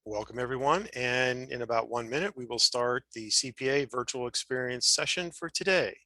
Welcome everyone, and in about 1 minute we will start the CPA virtual experience session for today.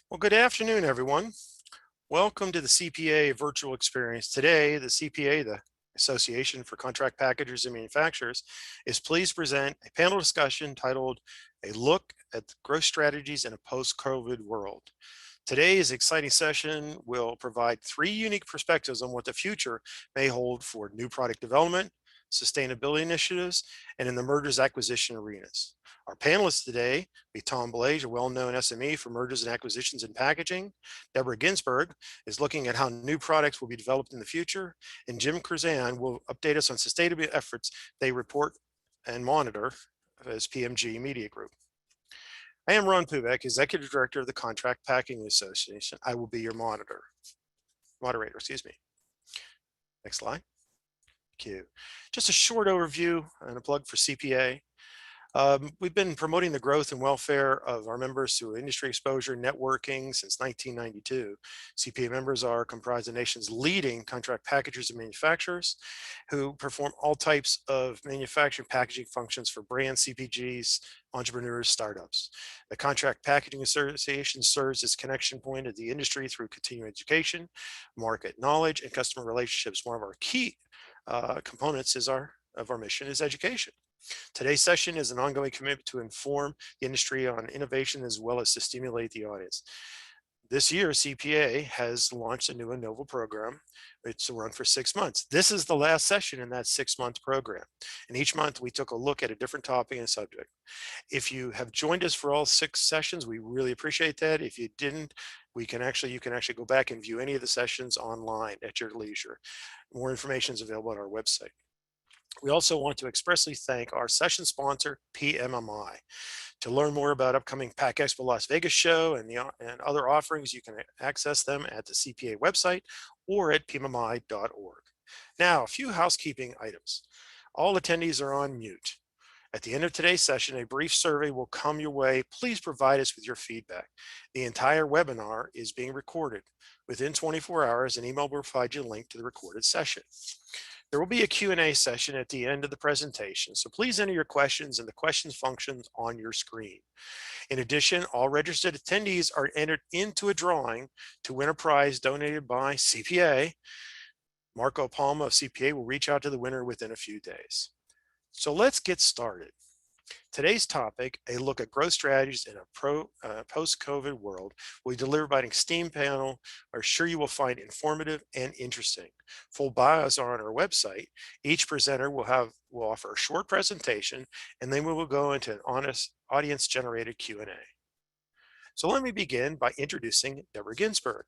Well, good afternoon everyone. Welcome to the CPA virtual experience. Today, the CPA, the Association for Contract Packagers and Manufacturers, is pleased to present a panel discussion titled A Look at the Growth Strategies in a Post-COVID World. Today's exciting session will provide three unique perspectives on what the future may hold for new product development, sustainability initiatives, and in the mergers acquisition arenas. Our panelists today be Tom Blage, a well-known SME for mergers and acquisitions in packaging. Deborah Ginsberg is looking at how new products will be developed in the future. And Jim Curzan will update us on sustainability efforts they report and monitor as PMG Media Group. I am Ron Pubek, Executive Director of the Contract Packing Association. I will be your moderator, excuse me. Next slide. Thank you. Just a short overview and a plug for CPA. We've been promoting the growth and welfare of our members through industry exposure networking since 1992. CPA members are comprised of the nation's leading contract packagers and manufacturers who perform all types of manufacturing packaging functions for brands, CPGs, entrepreneurs, startups. The Contract Packaging Association serves as connection point of the industry through continuing education, market knowledge, and customer relationships. One of our key components of our mission is education. Today's session is an ongoing commitment to inform the industry on innovation as well as to stimulate the audience. This year, CPA has launched a new Innova program. It's a run for 6 months. This is the last session in that 6-month program. And each month we took a look at a different topic and subject. If you have joined us for all 6 sessions, we really appreciate that. If you didn't, you can actually go back and view any of the sessions online at your leisure. More information is available on our website. We also want to expressly thank our session sponsor, PMMI. To learn more about upcoming Pack Expo Las Vegas show and other offerings, you can access them at the CPA website or at pmmi.org. Now, a few housekeeping items. All attendees are on mute. At the end of today's session, a brief survey will come your way. Please provide us with your feedback. The entire webinar is being recorded. Within 24 hours, an email will provide you a link to the recorded session. There will be a Q&A session at the end of the presentation, so please enter your questions in the questions functions on your screen. In addition, all registered attendees are entered into a drawing to win a prize donated by CPA. Marco Palma of CPA will reach out to the winner within a few days. So let's get started. Today's topic, a look at growth strategies in a post-COVID world, will be delivered by an esteemed panel. I'm sure you will find informative and interesting. Full bios are on our website. Each presenter will offer a short presentation, and then we will go into an honest audience-generated Q&A. So let me begin by introducing Deborah Ginsberg.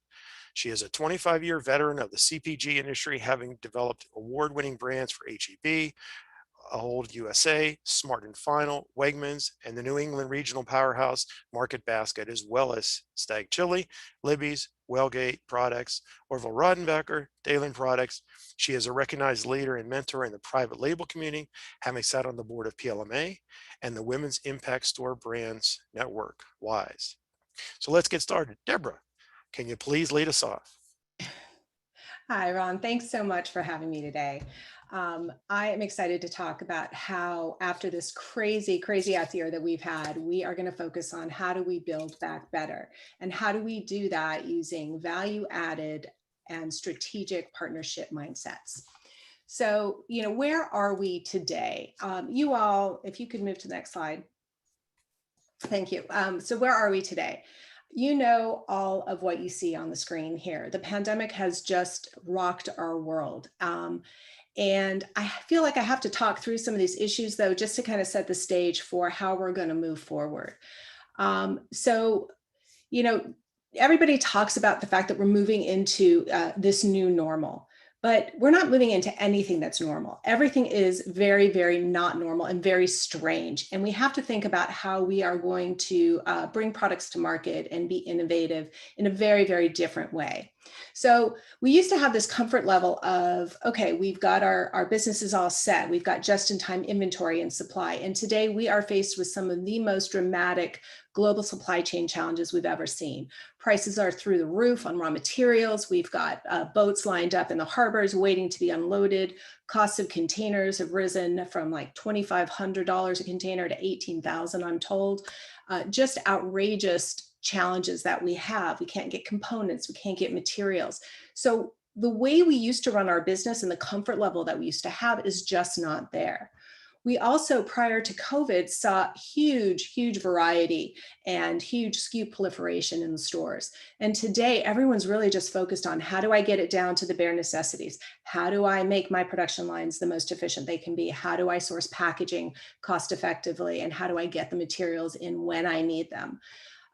She is a 25-year veteran of the CPG industry, having developed award-winning brands for H-E-B, Old USA, Smart and Final, Wegmans, and the New England regional powerhouse Market Basket, as well as Stag Chili, Libby's, Wellgate Products, Orville Rodenbecker, Dahlin Products. She is a recognized leader and mentor in the private label community, having sat on the board of PLMA and the Women's Impact Store Brands Network, WISE. So let's get started. Deborah, can you please lead us off? Hi, Ron. Thanks so much for having me today. I am excited to talk about how, after this crazy out year that we've had, we are going to focus on how do we build back better, and how do we do that using value-added and strategic partnership mindsets. So, where are we today? You all, if you could move to the next slide. Thank you. So where are we today? You know all of what you see on the screen here. The pandemic has just rocked our world. And I feel like I have to talk through some of these issues, though, just to kind of set the stage for how we're going to move forward. So, you know, everybody talks about the fact that we're moving into this new normal, but we're not moving into anything that's normal. Everything is very, very not normal and very strange. And we have to think about how we are going to bring products to market and be innovative in a very, very different way. So we used to have this comfort level of, okay, we've got our businesses all set. We've got just-in-time inventory and supply. And today we are faced with some of the most dramatic global supply chain challenges we've ever seen. Prices are through the roof on raw materials. We've got boats lined up in the harbors waiting to be unloaded. Costs of containers have risen from like $2,500 a container to $18,000, I'm told. Just outrageous challenges that we have. We can't get components, we can't get materials. So the way we used to run our business and the comfort level that we used to have is just not there. We also, prior to COVID, saw huge variety and huge SKU proliferation in the stores. And today, everyone's really just focused on how do I get it down to the bare necessities? How do I make my production lines the most efficient they can be? How do I source packaging cost effectively? And how do I get the materials in when I need them?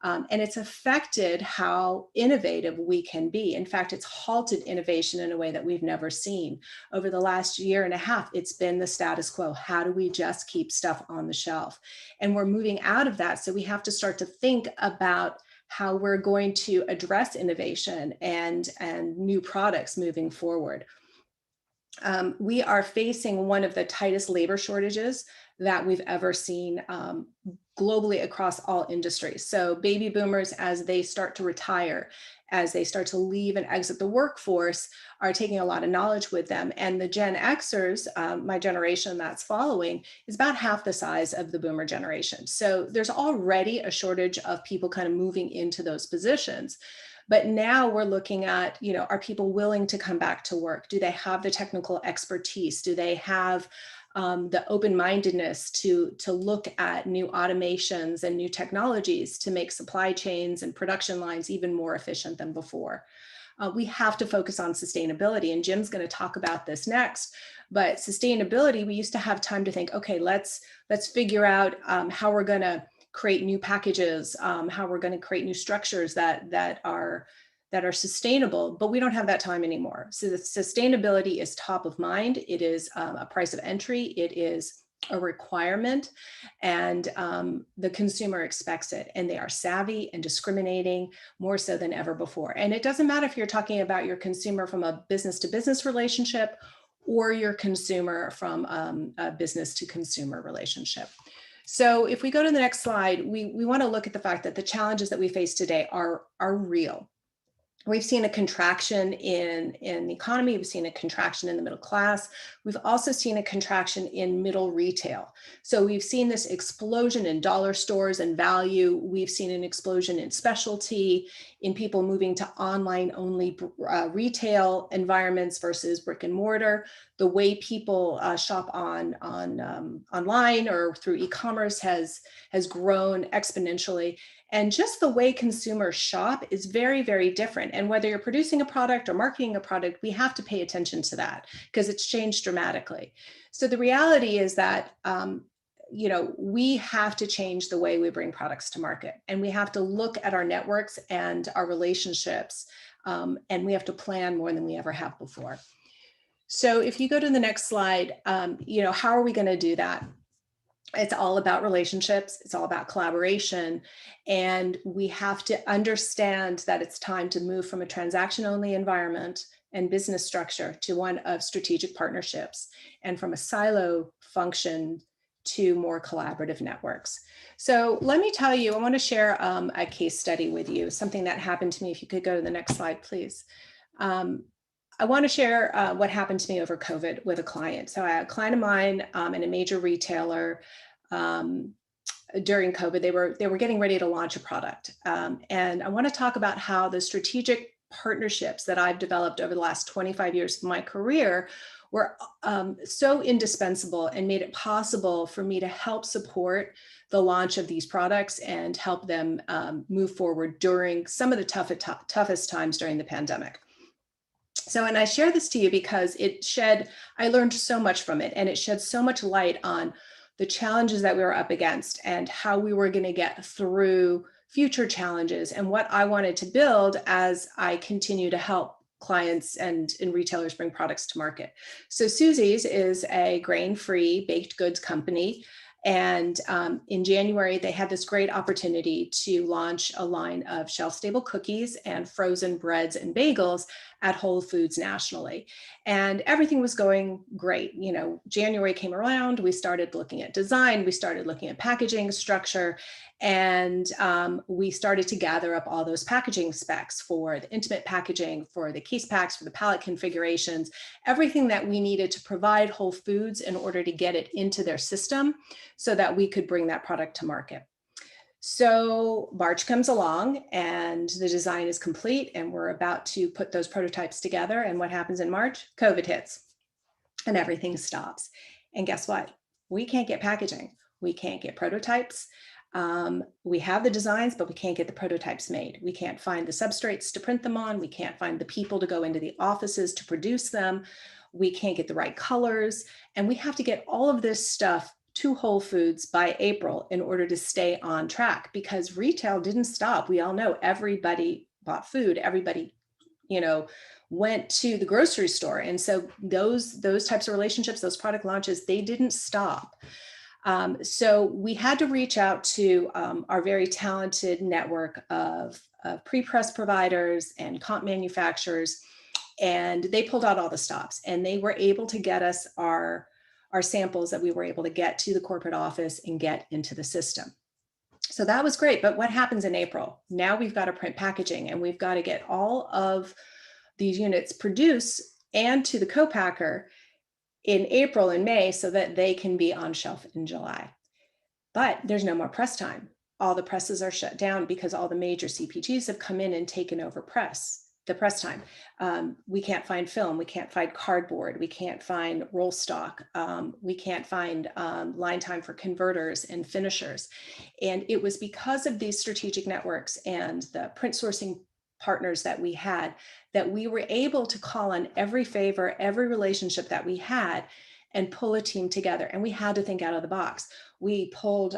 And it's affected how innovative we can be. In fact, it's halted innovation in a way that we've never seen. Over the last year and a half, it's been the status quo. How do we just keep stuff on the shelf? And we're moving out of that. So we have to start to think about how we're going to address innovation and new products moving forward. We are facing one of the tightest labor shortages that we've ever seen globally across all industries. So baby boomers, as they start to retire, as they start to leave and exit the workforce, are taking a lot of knowledge with them. And the Gen Xers, my generation that's following, is about half the size of the boomer generation. So there's already a shortage of people kind of moving into those positions. But now we're looking at, are people willing to come back to work? Do they have the technical expertise? Do they have the open-mindedness to look at new automations and new technologies to make supply chains and production lines even more efficient than before? We have to focus on sustainability, and Jim's going to talk about this next. But sustainability, we used to have time to think, okay, let's figure out how we're going to create new packages, how we're going to create new structures that are sustainable, but we don't have that time anymore. So the sustainability is top of mind. It is a price of entry. It is a requirement, and the consumer expects it, and they are savvy and discriminating more so than ever before. And it doesn't matter if you're talking about your consumer from a business to business relationship or your consumer from a business to consumer relationship. So if we go to the next slide, we want to look at the fact that the challenges that we face today are real. We've seen a contraction in the economy. We've seen a contraction in the middle class. We've also seen a contraction in middle retail. So we've seen this explosion in dollar stores and value. We've seen an explosion in specialty, in people moving to online only retail environments versus brick and mortar. The way people shop online or through e-commerce has grown exponentially. And just the way consumers shop is very, very different. And whether you're producing a product or marketing a product, we have to pay attention to that because it's changed dramatically. So the reality is that, we have to change the way we bring products to market. And we have to look at our networks and our relationships. And we have to plan more than we ever have before. So if you go to the next slide, how are we going to do that? It's all about relationships. It's all about collaboration. And we have to understand that it's time to move from a transaction-only environment and business structure to one of strategic partnerships, and from a silo function to more collaborative networks. So let me tell you, I want to share a case study with you, something that happened to me. If you could go to the next slide, please. I want to share what happened to me over COVID with a client. So I had a client of mine and a major retailer during COVID. They were getting ready to launch a product. And I want to talk about how the strategic partnerships that I've developed over the last 25 years of my career were so indispensable and made it possible for me to help support the launch of these products and help them move forward during some of the toughest times during the pandemic. So, and I share this to you because I learned so much from it, and it shed so much light on the challenges that we were up against and how we were going to get through future challenges and what I wanted to build as I continue to help clients and retailers bring products to market. So Susie's is a grain-free baked goods company. And in January, they had this great opportunity to launch a line of shelf-stable cookies and frozen breads and bagels at Whole Foods nationally. And everything was going great. You know, January came around, we started looking at design, we started looking at packaging structure, and we started to gather up all those packaging specs for the intimate packaging, for the case packs, for the pallet configurations, everything that we needed to provide Whole Foods in order to get it into their system so that we could bring that product to market. So March comes along and the design is complete and we're about to put those prototypes together. And what happens in March? COVID hits and everything stops. And guess what? We can't get packaging. We can't get prototypes. We have the designs, but we can't get the prototypes made. We can't find the substrates to print them on. We can't find the people to go into the offices to produce them. We can't get the right colors. And we have to get all of this stuff to Whole Foods by April in order to stay on track, because retail didn't stop. We all know everybody bought food. Everybody, you know, went to the grocery store. And so those types of relationships, those product launches, they didn't stop. So we had to reach out to our very talented network of pre-press providers and comp manufacturers, and they pulled out all the stops and they were able to get us our samples that we were able to get to the corporate office and get into the system. So that was great. But what happens in April? Now we've got to print packaging and we've got to get all of these units produced and to the co-packer in April and May so that they can be on shelf in July. But there's no more press time. All the presses are shut down because all the major CPGs have come in and taken over the press time. We can't find film, we can't find cardboard, we can't find roll stock, we can't find line time for converters and finishers. And it was because of these strategic networks and the print sourcing partners that we had that we were able to call on every favor, every relationship that we had and pull a team together. And we had to think out of the box. We pulled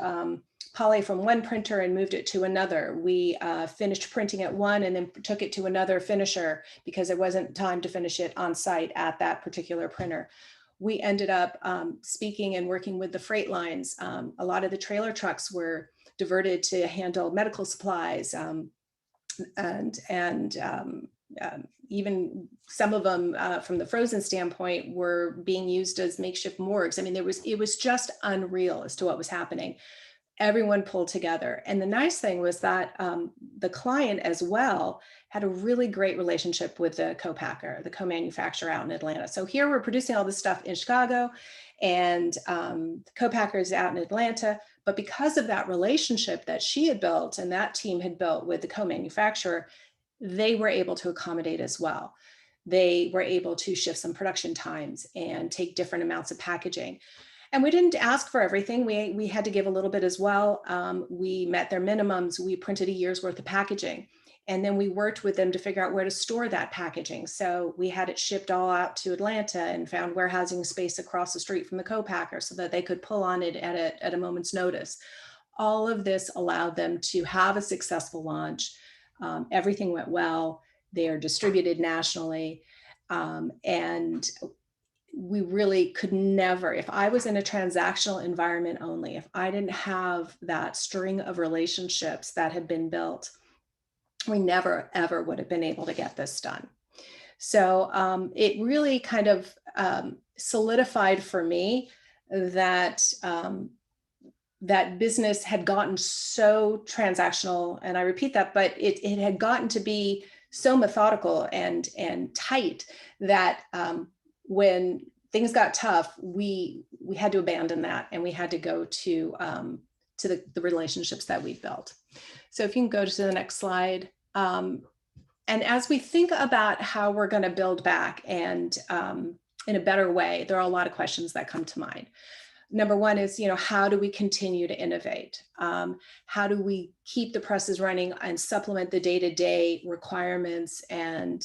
poly from one printer and moved it to another. We finished printing at one and then took it to another finisher because there wasn't time to finish it on site at that particular printer. We ended up speaking and working with the freight lines. A lot of the trailer trucks were diverted to handle medical supplies, even some of them from the frozen standpoint were being used as makeshift morgues. I mean, it was just unreal as to what was happening. Everyone pulled together. And the nice thing was that the client as well had a really great relationship with the co-packer, the co-manufacturer out in Atlanta. So here we're producing all this stuff in Chicago and the co-packer is out in Atlanta. But because of that relationship that she had built and that team had built with the co-manufacturer, they were able to accommodate as well. They were able to shift some production times and take different amounts of packaging. And we didn't ask for everything. We had to give a little bit as well. We met their minimums. We printed a year's worth of packaging. And then we worked with them to figure out where to store that packaging. So we had it shipped all out to Atlanta and found warehousing space across the street from the co-packer so that they could pull on it at a moment's notice. All of this allowed them to have a successful launch. Everything went well. They are distributed nationally. And we really could never, if I was in a transactional environment only, if I didn't have that string of relationships that had been built, we never, ever would have been able to get this done. So it really kind of solidified for me that that business had gotten so transactional, and I repeat that, but it had gotten to be so methodical and tight that when things got tough, we had to abandon that and we had to go to the relationships that we built. So if you can go to the next slide. And as we think about how we're going to build back and in a better way, there are a lot of questions that come to mind. Number one is, how do we continue to innovate? How do we keep the presses running and supplement the day-to-day requirements and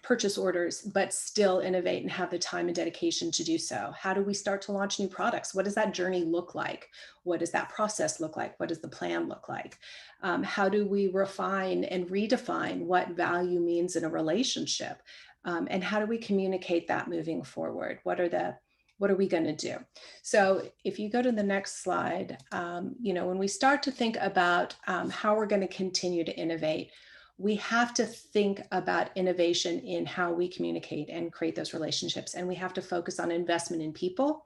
purchase orders, but still innovate and have the time and dedication to do so? How do we start to launch new products? What does that journey look like? What does that process look like? What does the plan look like? How do we refine and redefine what value means in a relationship? And how do we communicate that moving forward? What are we going to do? So if you go to the next slide, when we start to think about how we're going to continue to innovate, we have to think about innovation in how we communicate and create those relationships. And we have to focus on investment in people.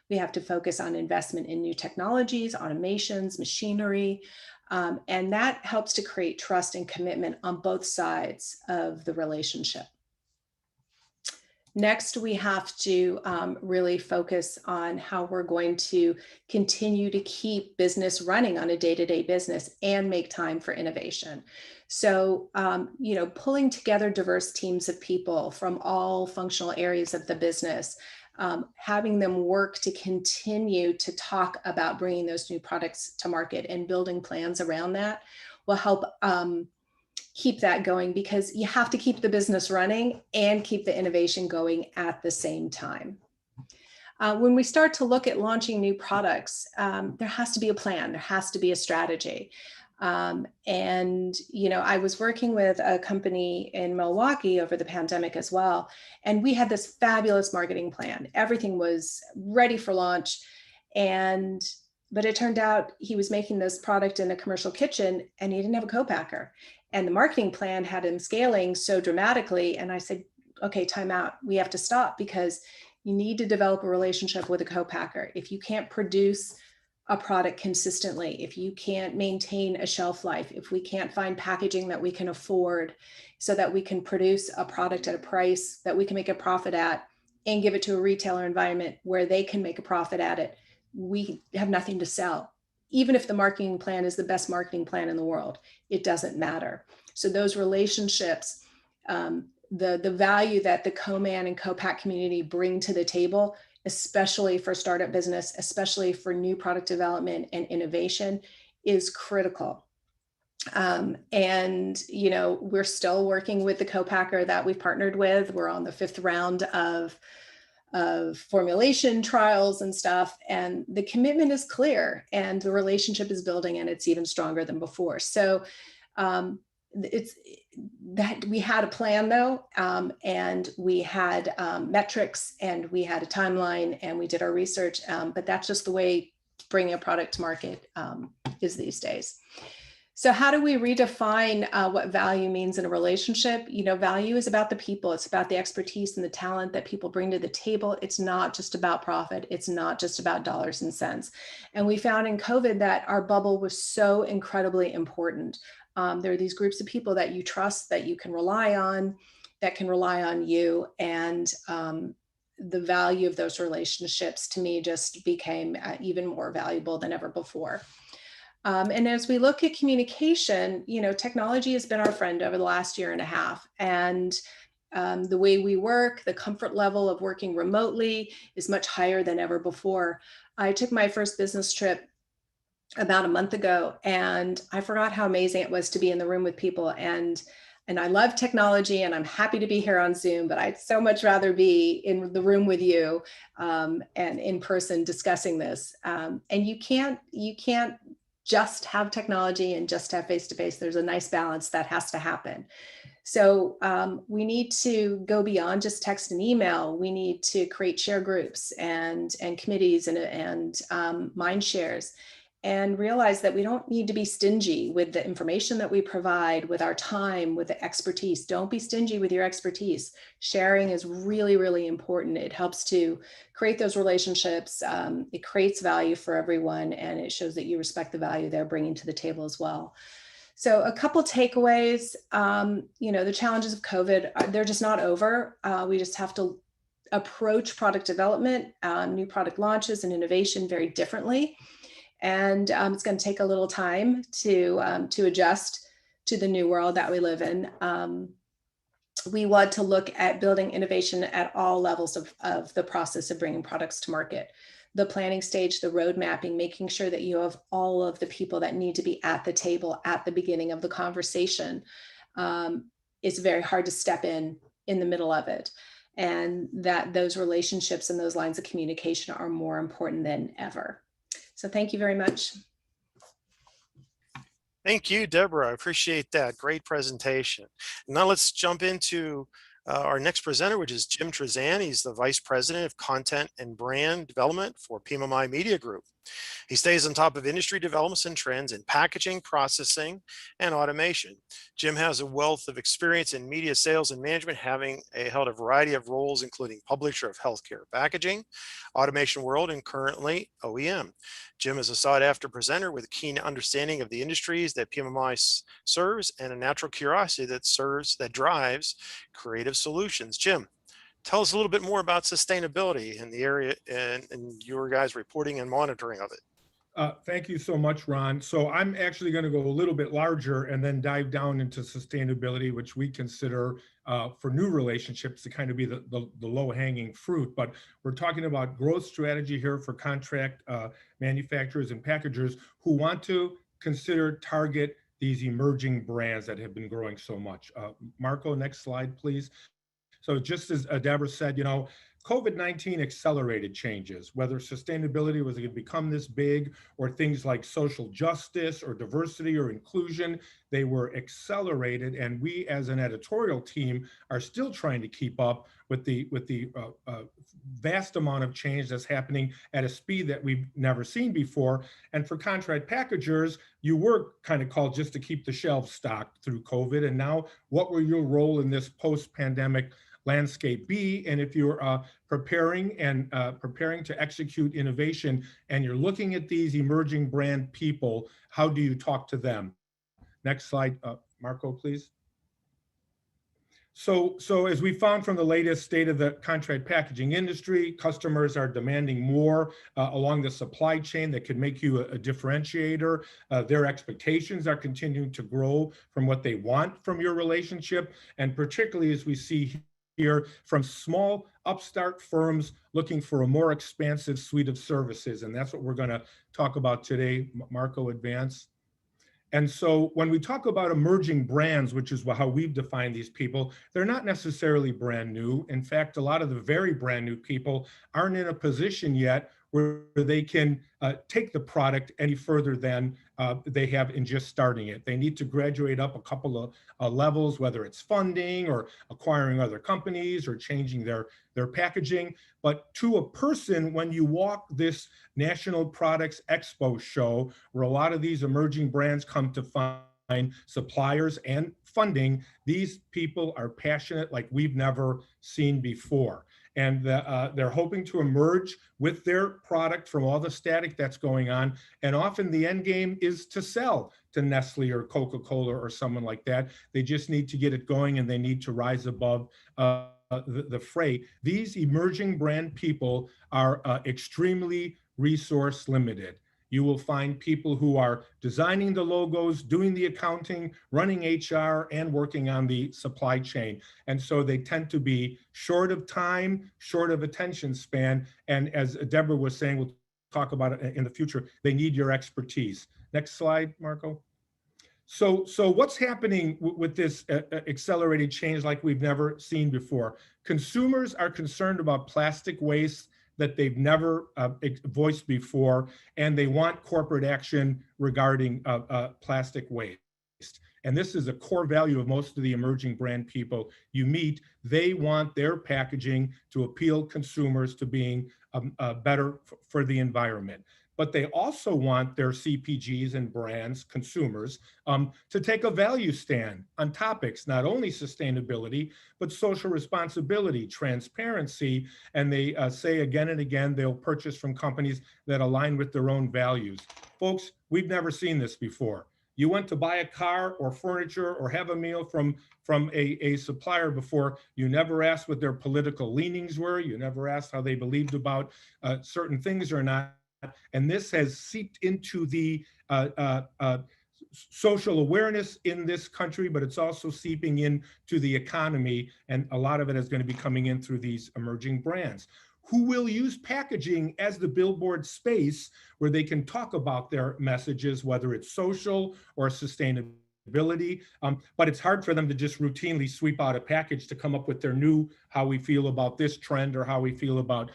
We have to focus on investment in new technologies, automations, machinery. And that helps to create trust and commitment on both sides of the relationship. Next, we have to really focus on how we're going to continue to keep business running on a day-to-day business and make time for innovation. So, pulling together diverse teams of people from all functional areas of the business, having them work to continue to talk about bringing those new products to market and building plans around that will help keep that going, because you have to keep the business running and keep the innovation going at the same time. When we start to look at launching new products, there has to be a plan, there has to be a strategy. I was working with a company in Milwaukee over the pandemic as well, and we had this fabulous marketing plan. Everything was ready for launch, but it turned out he was making this product in a commercial kitchen and he didn't have a co-packer. And the marketing plan had him scaling so dramatically. And I said, okay, time out. We have to stop, because you need to develop a relationship with a co-packer. If you can't produce a product consistently, if you can't maintain a shelf life, if we can't find packaging that we can afford so that we can produce a product at a price that we can make a profit at and give it to a retailer environment where they can make a profit at it, we have nothing to sell. Even if the marketing plan is the best marketing plan in the world, it doesn't matter. So those relationships, the value that the co-man and co-pack community bring to the table, especially for startup business, especially for new product development and innovation, is critical. We're still working with the co-packer that we've partnered with. We're on the 5th round of formulation trials and stuff, and the commitment is clear and the relationship is building, and it's even stronger than before. So it's that we had a plan though, and we had metrics, and we had a timeline, and we did our research, but that's just the way bringing a product to market is these days. So how do we redefine what value means in a relationship? Value is about the people. It's about the expertise and the talent that people bring to the table. It's not just about profit. It's not just about dollars and cents. And we found in COVID that our bubble was so incredibly important. There are these groups of people that you trust, that you can rely on, that can rely on you. And the value of those relationships to me just became even more valuable than ever before. And as we look at communication, technology has been our friend over the last year and a half. And the way we work, the comfort level of working remotely is much higher than ever before. I took my first business trip about a month ago, and I forgot how amazing it was to be in the room with people. And I love technology, and I'm happy to be here on Zoom, but I'd so much rather be in the room with you and in person discussing this. And you can't just have technology and just have face-to-face. There's a nice balance that has to happen. So we need to go beyond just text and email. We need to create share groups and committees and mind shares, and realize that we don't need to be stingy with the information that we provide, with our time, with the expertise. Don't be stingy with your expertise. Sharing is really, really important. It helps to create those relationships. It creates value for everyone, and it shows that you respect the value they're bringing to the table as well. So a couple takeaways, the challenges of COVID, they're just not over. We just have to approach product development, new product launches and innovation very differently. And it's going to take a little time to adjust to the new world that we live in. We want to look at building innovation at all levels of the process of bringing products to market. The planning stage, the road mapping, making sure that you have all of the people that need to be at the table at the beginning of the conversation. It's very hard to step in the middle of it. And that those relationships and those lines of communication are more important than ever. So thank you very much. Thank you, Deborah. I appreciate that. Great presentation. Now let's jump into our next presenter, which is Jim Trezan. He's the Vice President of Content and Brand Development for PMMI Media Group. He stays on top of industry developments and trends in packaging, processing, and automation. Jim has a wealth of experience in media sales and management, having held a variety of roles, including publisher of healthcare packaging, automation world, and currently OEM. Jim is a sought-after presenter with a keen understanding of the industries that PMMI serves and a natural curiosity that drives creative solutions. Jim, tell us a little bit more about sustainability in the area and your guys' reporting and monitoring of it. Thank you so much, Ron. So I'm actually going to go a little bit larger and then dive down into sustainability, which we consider for new relationships to kind of be the low-hanging fruit. But we're talking about growth strategy here for contract manufacturers and packagers who want to target these emerging brands that have been growing so much. Marco, next slide, please. So just as Deborah said, COVID-19 accelerated changes, whether sustainability was going to become this big or things like social justice or diversity or inclusion, they were accelerated. And we as an editorial team are still trying to keep up with the vast amount of change that's happening at a speed that we've never seen before. And for contract packagers, you were kind of called just to keep the shelves stocked through COVID. And now what will your role in this post-pandemic landscape be? And if you're preparing to execute innovation and you're looking at these emerging brand people, how do you talk to them? Next slide, Marco, please. So as we found from the latest state of the contract packaging industry, customers are demanding more along the supply chain that could make you a differentiator. Their expectations are continuing to grow from what they want from your relationship. And particularly as we see here from small upstart firms looking for a more expansive suite of services. And that's what we're going to talk about today. Marco, advance. And so when we talk about emerging brands, which is how we've defined these people, they're not necessarily brand new. In fact, a lot of the very brand new people aren't in a position yet where they can take the product any further than they have in just starting it. They need to graduate up a couple of levels, whether it's funding or acquiring other companies or changing their packaging. But to a person, when you walk this National Products Expo show, where a lot of these emerging brands come to find suppliers and funding, these people are passionate like we've never seen before. And they're hoping to emerge with their product from all the static that's going on. And often the end game is to sell to Nestle or Coca-Cola or someone like that. They just need to get it going and they need to rise above the fray. These emerging brand people are extremely resource limited. You will find people who are designing the logos, doing the accounting, running HR, and working on the supply chain. And so they tend to be short of time, short of attention span. And as Deborah was saying, we'll talk about it in the future, they need your expertise. Next slide, Marco. So what's happening with this accelerated change like we've never seen before? Consumers are concerned about plastic waste that they've never voiced before, and they want corporate action regarding plastic waste. And this is a core value of most of the emerging brand people you meet. They want their packaging to appeal consumers to being better for the environment. But they also want their CPGs and brands, consumers, to take a value stand on topics, not only sustainability, but social responsibility, transparency, and they say again and again, they'll purchase from companies that align with their own values. Folks, we've never seen this before. You went to buy a car or furniture or have a meal from a supplier before. You never asked what their political leanings were. You never asked how they believed about certain things or not. And this has seeped into the social awareness in this country, but it's also seeping into the economy, and a lot of it is going to be coming in through these emerging brands who will use packaging as the billboard space where they can talk about their messages, whether it's social or sustainability. But it's hard for them to just routinely sweep out a package to come up with their new, how we feel about this trend or how we feel about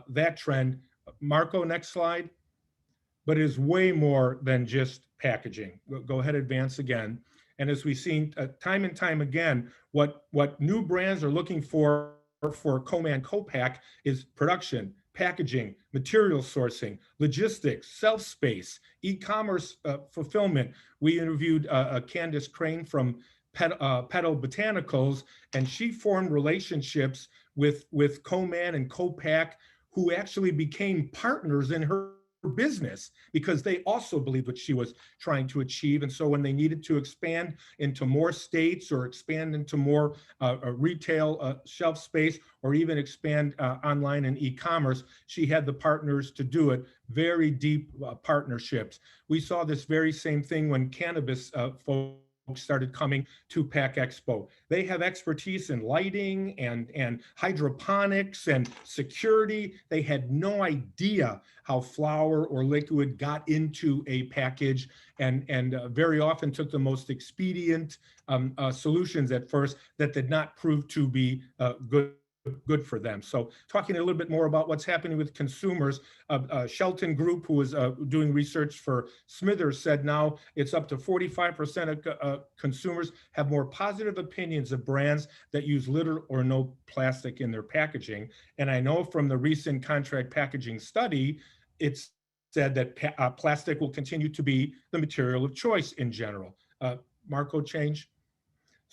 that trend. Marco, next slide. But it is way more than just packaging. Go ahead, advance again. And as we've seen time and time again, what new brands are looking for Co-Man Co-Pack is production, packaging, material sourcing, logistics, shelf space, e-commerce fulfillment. We interviewed Candace Crane from Petal Botanicals, and she formed relationships with Co-Man and Co-Pack, who actually became partners in her business because they also believed what she was trying to achieve. And so when they needed to expand into more states or expand into more retail shelf space, or even expand online and e-commerce, she had the partners to do it. Very deep partnerships. We saw this very same thing when cannabis folks started coming to Pack Expo. They have expertise in lighting and hydroponics and security. They had no idea how flour or liquid got into a package, and very often took the most expedient solutions at first that did not prove to be good for them. So talking a little bit more about what's happening with consumers, Shelton Group, who was doing research for Smithers, said now it's up to 45% of consumers have more positive opinions of brands that use little or no plastic in their packaging. And I know from the recent contract packaging study, it's said that plastic will continue to be the material of choice in general. Marco, change.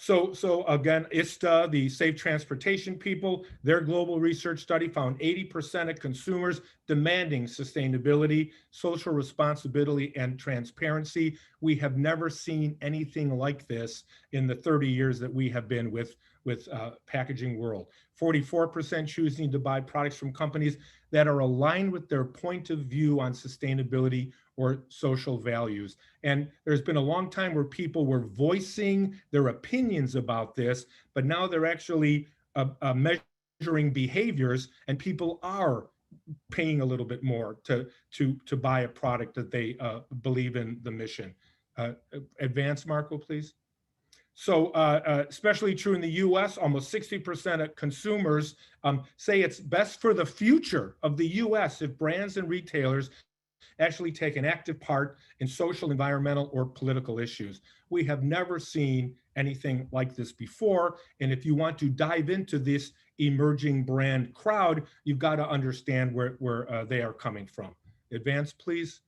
So again, ISTA, the Safe Transportation people, their global research study found 80% of consumers demanding sustainability, social responsibility, and transparency. We have never seen anything like this in the 30 years that we have been with packaging world. 44% choosing to buy products from companies that are aligned with their point of view on sustainability or social values. And there's been a long time where people were voicing their opinions about this, but now they're actually measuring behaviors, and people are paying a little bit more to buy a product that they believe in the mission. Advance, Marco, please. So especially true in the US, almost 60% of consumers say it's best for the future of the US if brands and retailers actually take an active part in social, environmental, or political issues. We have never seen anything like this before. And if you want to dive into this emerging brand crowd, you've got to understand where they are coming from. Advance, please.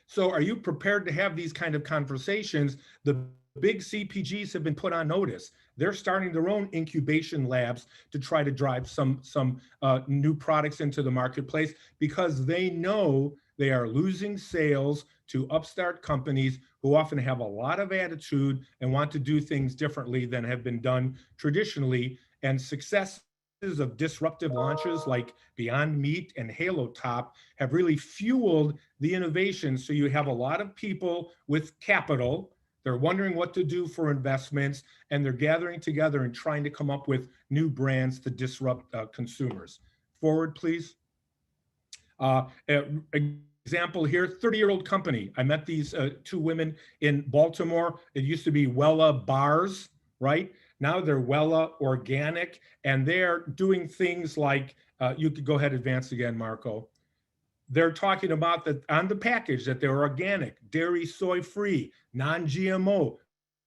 So are you prepared to have these kind of conversations? The big CPGs have been put on notice. They're starting their own incubation labs to try to drive some new products into the marketplace, because they know they are losing sales to upstart companies who often have a lot of attitude and want to do things differently than have been done traditionally. And successes of disruptive launches like Beyond Meat and Halo Top have really fueled the innovation. So you have a lot of people with capital. They're wondering what to do for investments, and they're gathering together and trying to come up with new brands to disrupt consumers. Forward, please. Example here, 30-year-old company. I met these two women in Baltimore. It used to be Wella Bars, right? Now they're Wella Organic, and they're doing things like, you could go ahead, advance again, Marco. They're talking about that on the package that they're organic, dairy, soy-free, non-GMO,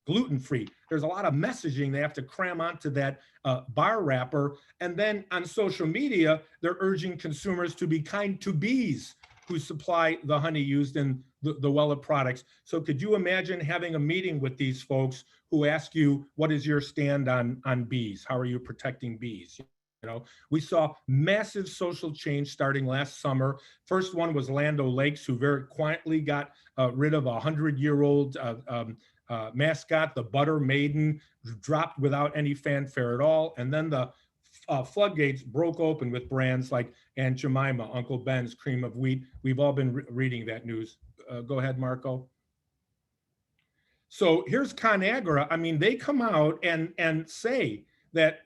gluten-free. There's a lot of messaging they have to cram onto that bar wrapper. And then on social media, they're urging consumers to be kind to bees who supply the honey used in the Wella products. So could you imagine having a meeting with these folks who ask you, what is your stand on bees? How are you protecting bees? You know, we saw massive social change starting last summer. First one was Land O'Lakes, who very quietly got rid of a 100-year-old mascot, the Butter Maiden, dropped without any fanfare at all. And then the floodgates broke open with brands like Aunt Jemima, Uncle Ben's, Cream of Wheat. We've all been reading that news. Go ahead, Marco. So here's ConAgra. I mean, they come out and say that,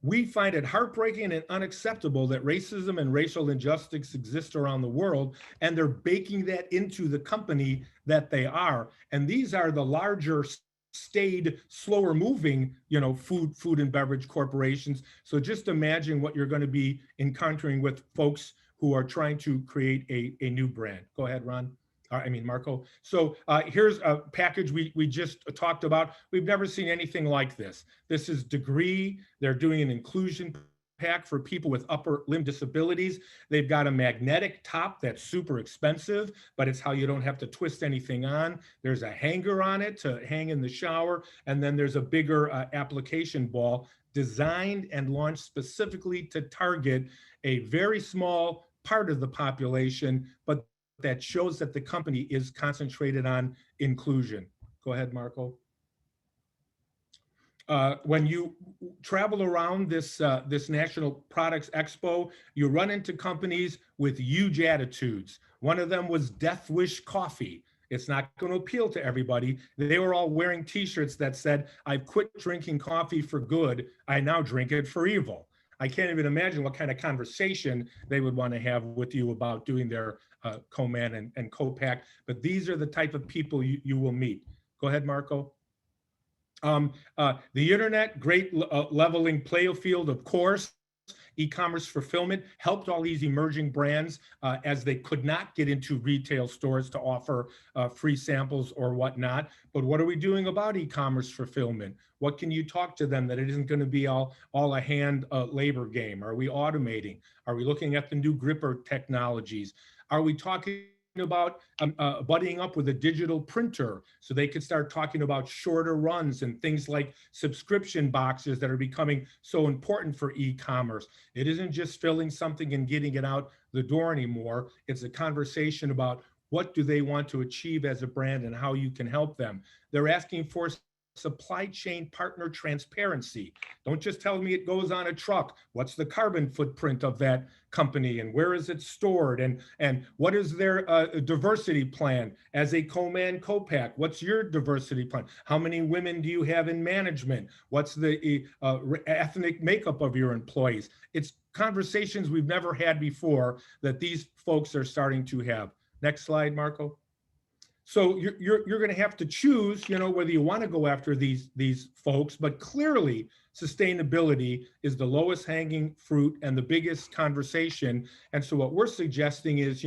we find it heartbreaking and unacceptable that racism and racial injustice exist around the world, and they're baking that into the company that they are. And these are the larger, stayed, slower moving, food and beverage corporations. So just imagine what you're going to be encountering with folks who are trying to create a new brand. Go ahead, Ron. Marco. So here's a package we just talked about. We've never seen anything like this. This is Degree. They're doing an inclusion pack for people with upper limb disabilities. They've got a magnetic top that's super expensive, but it's how you don't have to twist anything on. There's a hanger on it to hang in the shower. And then there's a bigger application ball designed and launched specifically to target a very small part of the population, but that shows that the company is concentrated on inclusion. Go ahead, Marco. When you travel around this National Products Expo, you run into companies with huge attitudes. One of them was Death Wish Coffee. It's not going to appeal to everybody. They were all wearing t-shirts that said, "I've quit drinking coffee for good. I now drink it for evil." I can't even imagine what kind of conversation they would want to have with you about doing their co-man and co-pack. But these are the type of people you will meet. Go ahead, Marco. The internet, great leveling playing field, of course. E-commerce fulfillment helped all these emerging brands as they could not get into retail stores to offer free samples or whatnot. But what are we doing about e-commerce fulfillment? What can you talk to them that it isn't going to be all a hand labor game? Are we automating? Are we looking at the new gripper technologies? Are we talking about buddying up with a digital printer so they could start talking about shorter runs and things like subscription boxes that are becoming so important for e-commerce? It isn't just filling something and getting it out the door anymore. It's a conversation about what do they want to achieve as a brand and how you can help them. They're asking for supply chain partner transparency. Don't just tell me it goes on a truck. What's the carbon footprint of that company and where is it stored? And what is their diversity plan as a co-man co-pack? What's your diversity plan? How many women do you have in management? What's the ethnic makeup of your employees? It's conversations we've never had before that these folks are starting to have. Next slide, Marco. So you're going to have to choose, whether you want to go after these folks, but clearly sustainability is the lowest hanging fruit and the biggest conversation. And so what we're suggesting is,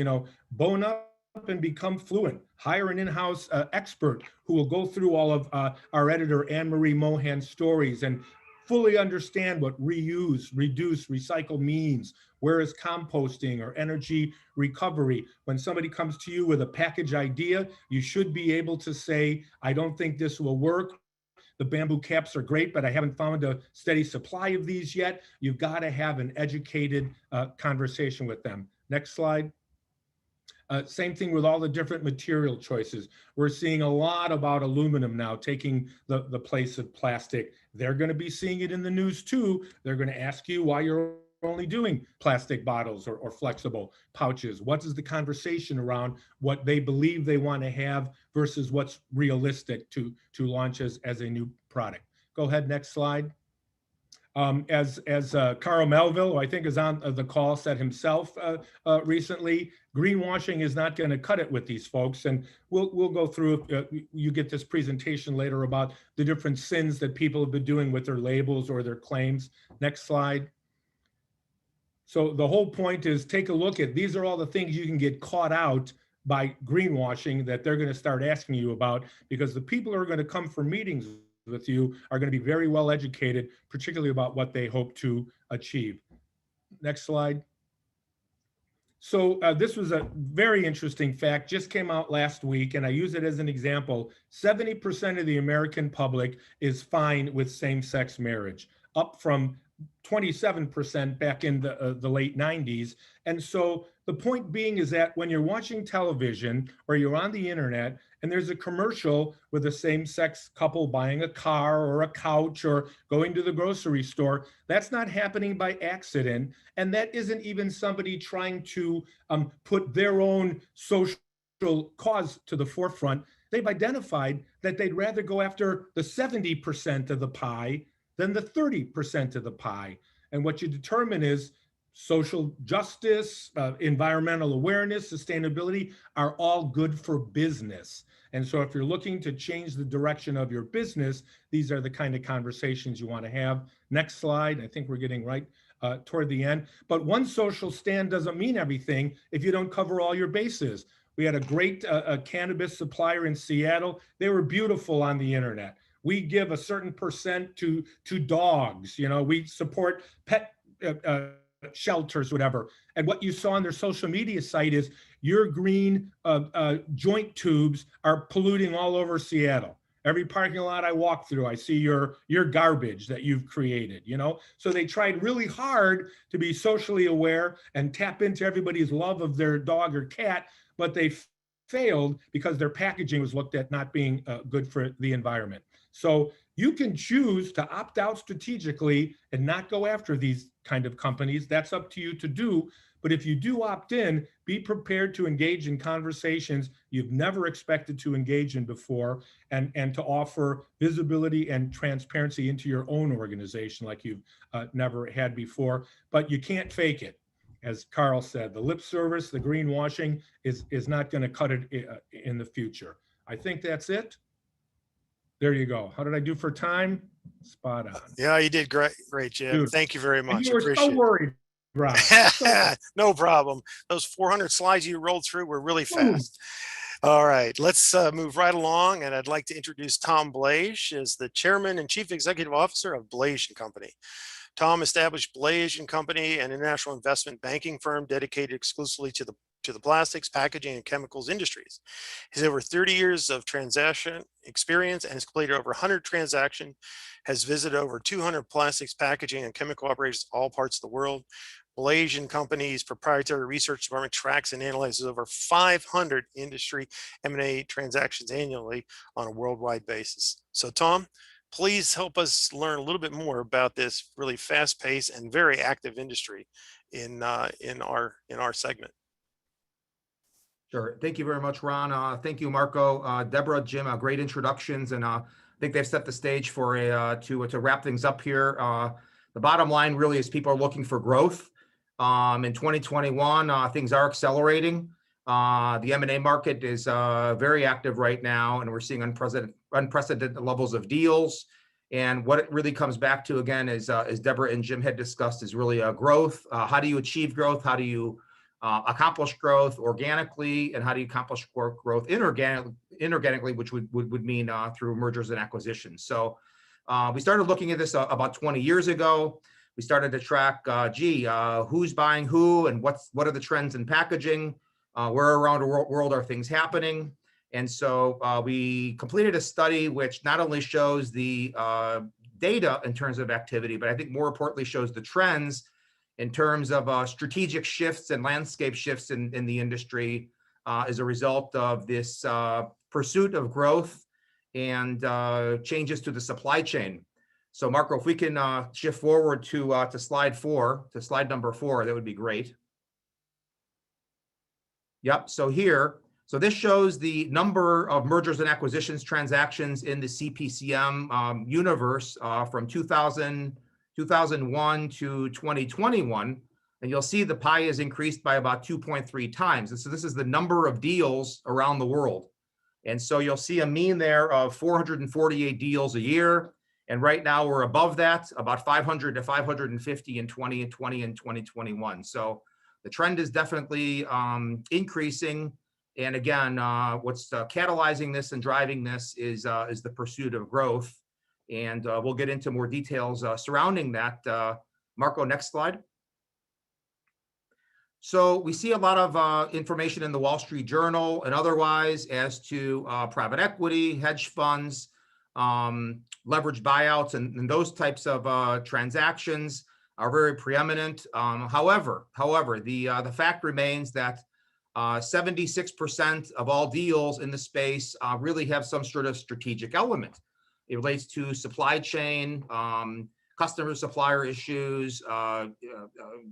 bone up and become fluent. Hire an in-house expert who will go through all of our editor Anne-Marie Mohan's stories and fully understand what reuse, reduce, recycle means. Where is composting or energy recovery? When somebody comes to you with a package idea, you should be able to say, I don't think this will work. The bamboo caps are great, but I haven't found a steady supply of these yet. You've got to have an educated conversation with them. Next slide. Same thing with all the different material choices. We're seeing a lot about aluminum now taking the place of plastic. They're going to be seeing it in the news too. They're going to ask you why you're only doing plastic bottles or flexible pouches. What is the conversation around what they believe they want to have versus what's realistic to launch as a new product? Go ahead, next slide. As Carl Melville, who I think is on the call, said himself recently, greenwashing is not going to cut it with these folks. And we'll go through, you get this presentation later about the different sins that people have been doing with their labels or their claims. Next slide. So the whole point is take a look at, these are all the things you can get caught out by greenwashing that they're going to start asking you about, because the people who are going to come for meetings with you are going to be very well educated, particularly about what they hope to achieve. Next slide. So this was a very interesting fact, just came out last week, and I use it as an example. 70% of the American public is fine with same-sex marriage, up from 27% back in the late 90s. And so the point being is that when you're watching television or you're on the internet and there's a commercial with a same-sex couple buying a car or a couch or going to the grocery store, that's not happening by accident. And that isn't even somebody trying to put their own social cause to the forefront. they've identified that they'd rather go after the 70% of the pie than the 30% of the pie. And what you determine is social justice, environmental awareness, sustainability are all good for business. And so if you're looking to change the direction of your business, these are the kind of conversations you want to have. Next slide. I think we're getting right toward the end. But one social stand doesn't mean everything if you don't cover all your bases. We had a great cannabis supplier in Seattle. They were beautiful on the internet. We give a certain percent to dogs. You know, we support pet shelters, whatever. And what you saw on their social media site is your green joint tubes are polluting all over Seattle. Every parking lot I walk through, I see your garbage that you've created, you know? So they tried really hard to be socially aware and tap into everybody's love of their dog or cat, but they failed because their packaging was looked at not being good for the environment. So you can choose to opt out strategically and not go after these kind of companies. That's up to you to do. But if you do opt in, be prepared to engage in conversations you've never expected to engage in before, and to offer visibility and transparency into your own organization like you've never had before. But you can't fake it. As Carl said, the lip service, the greenwashing is not going to cut it in the future. I think that's it. There you go. How did I do for time? Spot on. Yeah, you did great, Jim. Dude. Thank you very much. And you were Appreciate so it. worried, Rob. No problem. Those 400 slides you rolled through were really fast. All right, let's move right along. And I'd like to introduce Tom Blaish as the Chairman and Chief Executive Officer of Blaish & Company. Tom established Blaish & Company, an international investment banking firm dedicated exclusively to the plastics, packaging, and chemicals industries. His over 30 years of transaction experience and has completed over 100 transactions, has visited over 200 plastics, packaging, and chemical operations all parts of the world. Blaish & Company's proprietary research department tracks and analyzes over 500 industry M&A transactions annually on a worldwide basis. So Tom, please help us learn a little bit more about this really fast-paced and very active industry in our segment. Sure. Thank you very much, Ron. Thank you, Marco, Deborah, Jim. Great introductions, and I think they've set the stage for to wrap things up here. The bottom line really is people are looking for growth. In 2021, things are accelerating. The M&A market is very active right now, and we're seeing unprecedented levels of deals. And what it really comes back to, again, is as Deborah and Jim had discussed, is really growth. How do you achieve growth? How do you accomplish growth organically, and how do you accomplish growth inorganically, which would mean through mergers and acquisitions. So we started looking at this about 20 years ago. We started to track, who's buying who, and what are the trends in packaging, where around the world are things happening. And so we completed a study which not only shows the data in terms of activity, but I think more importantly shows the trends in terms of strategic shifts and landscape shifts in the industry as a result of this pursuit of growth and changes to the supply chain. So Marco, if we can shift forward to slide number 4, that would be great. Yep, so this shows the number of mergers and acquisitions transactions in the CPCM universe from 2001 to 2021, and you'll see the pie has increased by about 2.3 times. And so this is the number of deals around the world. And so you'll see a mean there of 448 deals a year. And right now we're above that, about 500 to 550 in 2020 and 2021. So the trend is definitely increasing. And again, what's catalyzing this and driving this is the pursuit of growth. And we'll get into more details surrounding that. Marco, next slide. So we see a lot of information in the Wall Street Journal and otherwise as to private equity, hedge funds, leveraged buyouts, and those types of transactions are very preeminent. However, the fact remains that 76% of all deals in the space really have some sort of strategic element. It relates to supply chain, customer supplier issues,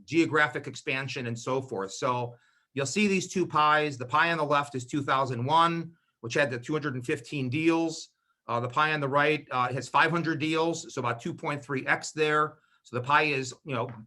geographic expansion, and so forth. So you'll see these two pies. The pie on the left is 2001, which had the 215 deals. The pie on the right has 500 deals, so about 2.3x there. So the pie is,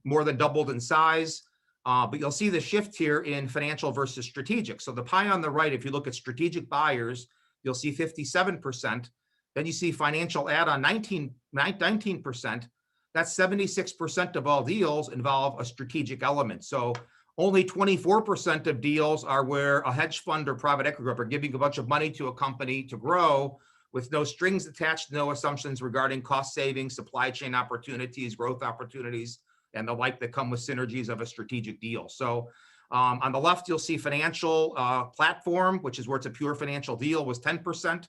more than doubled in size. But you'll see the shift here in financial versus strategic. So the pie on the right, if you look at strategic buyers, you'll see 57%. Then you see financial add-on 19%. That's 76% of all deals involve a strategic element. So only 24% of deals are where a hedge fund or private equity group are giving a bunch of money to a company to grow with no strings attached, no assumptions regarding cost savings, supply chain opportunities, growth opportunities, and the like that come with synergies of a strategic deal. So on the left, you'll see financial platform, which is where it's a pure financial deal, was 10%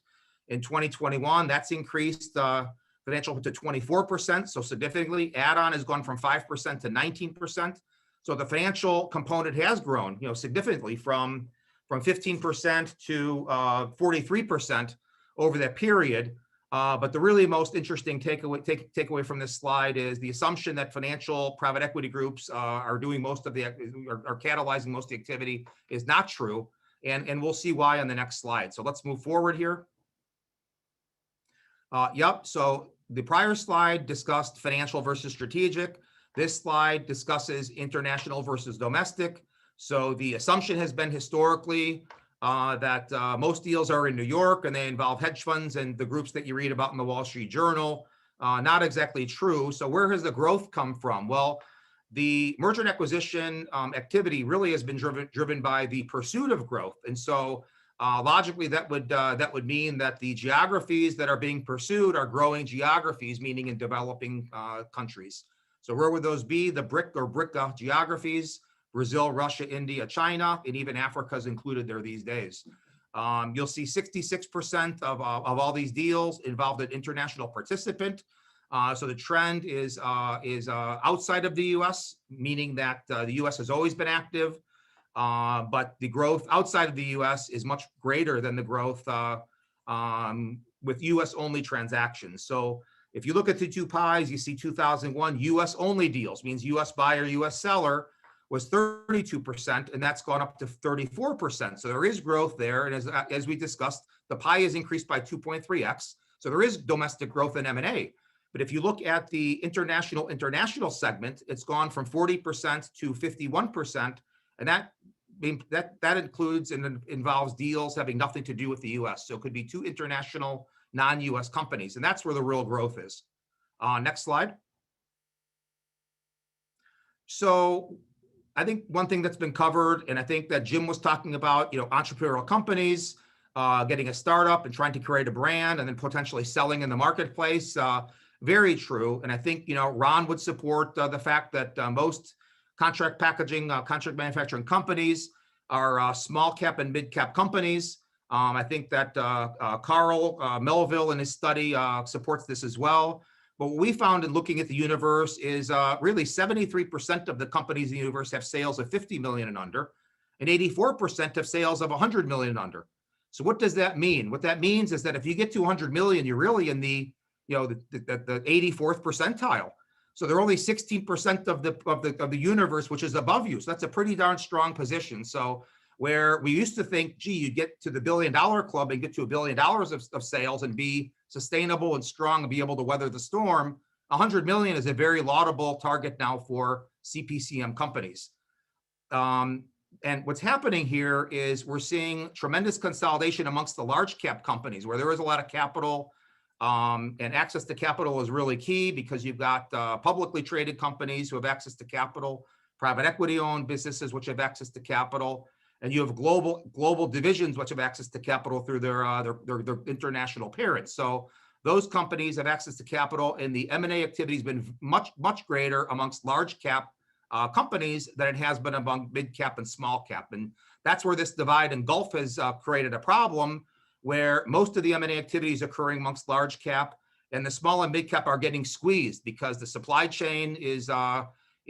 in 2021. That's increased financial to 24%. So significantly, add-on has gone from 5% to 19%. So the financial component has grown, significantly from 15% to 43% over that period. But the really most interesting takeaway from this slide is the assumption that financial private equity groups are doing most of the are catalyzing most of the activity is not true, and we'll see why on the next slide. So let's move forward here. So the prior slide discussed financial versus strategic. This slide discusses international versus domestic. So the assumption has been historically that most deals are in New York and they involve hedge funds and the groups that you read about in the Wall Street Journal. Not exactly true. So where has the growth come from? Well, the merger and acquisition activity really has been driven by the pursuit of growth. And so logically, that would mean that the geographies that are being pursued are growing geographies, meaning in developing countries. So where would those be? The BRIC geographies: Brazil, Russia, India, China, and even Africa is included there these days. You'll see 66% of all these deals involved an international participant. So the trend is outside of the U.S., meaning that the U.S. has always been active, but the growth outside of the U.S. is much greater than the growth with U.S.-only transactions. So if you look at the two pies, you see 2001 U.S.-only deals, means U.S. buyer, U.S. seller, was 32%, and that's gone up to 34%. So there is growth there, and as we discussed, the pie has increased by 2.3x. So there is domestic growth in M&A. But if you look at the international segment, it's gone from 40% to 51%, and that includes and involves deals having nothing to do with the U.S. So it could be two international non-U.S. companies, and that's where the real growth is. Next slide. So I think one thing that's been covered, and I think that Jim was talking about, entrepreneurial companies, getting a startup and trying to create a brand and then potentially selling in the marketplace. Very true. And I think, Ron would support the fact that most contract packaging, contract manufacturing companies are small cap and mid cap companies. I think that Carl Melville in his study supports this as well. But what we found in looking at the universe is really 73% of the companies in the universe have sales of 50 million and under, and 84% have sales of 100 million and under. So what does that mean? What that means is that if you get to 100 million, you're really in the 84th percentile. So they're only 16% of the universe, which is above you. So that's a pretty darn strong position. So where we used to think, gee, you get to the $1 billion club and get to $1 billion of sales and be sustainable and strong and be able to weather the storm, 100 million is a very laudable target now for CPCM companies. And what's happening here is we're seeing tremendous consolidation amongst the large cap companies where there is a lot of capital, and access to capital is really key because you've got publicly traded companies who have access to capital, private equity owned businesses which have access to capital, and you have global divisions which have access to capital through their international parents. So those companies have access to capital, and the M&A activity has been much greater amongst large cap companies than it has been among mid cap and small cap. And that's where this divide and gulf has created a problem, where most of the M&A activity is occurring amongst large cap, and the small and mid cap are getting squeezed because the supply chain is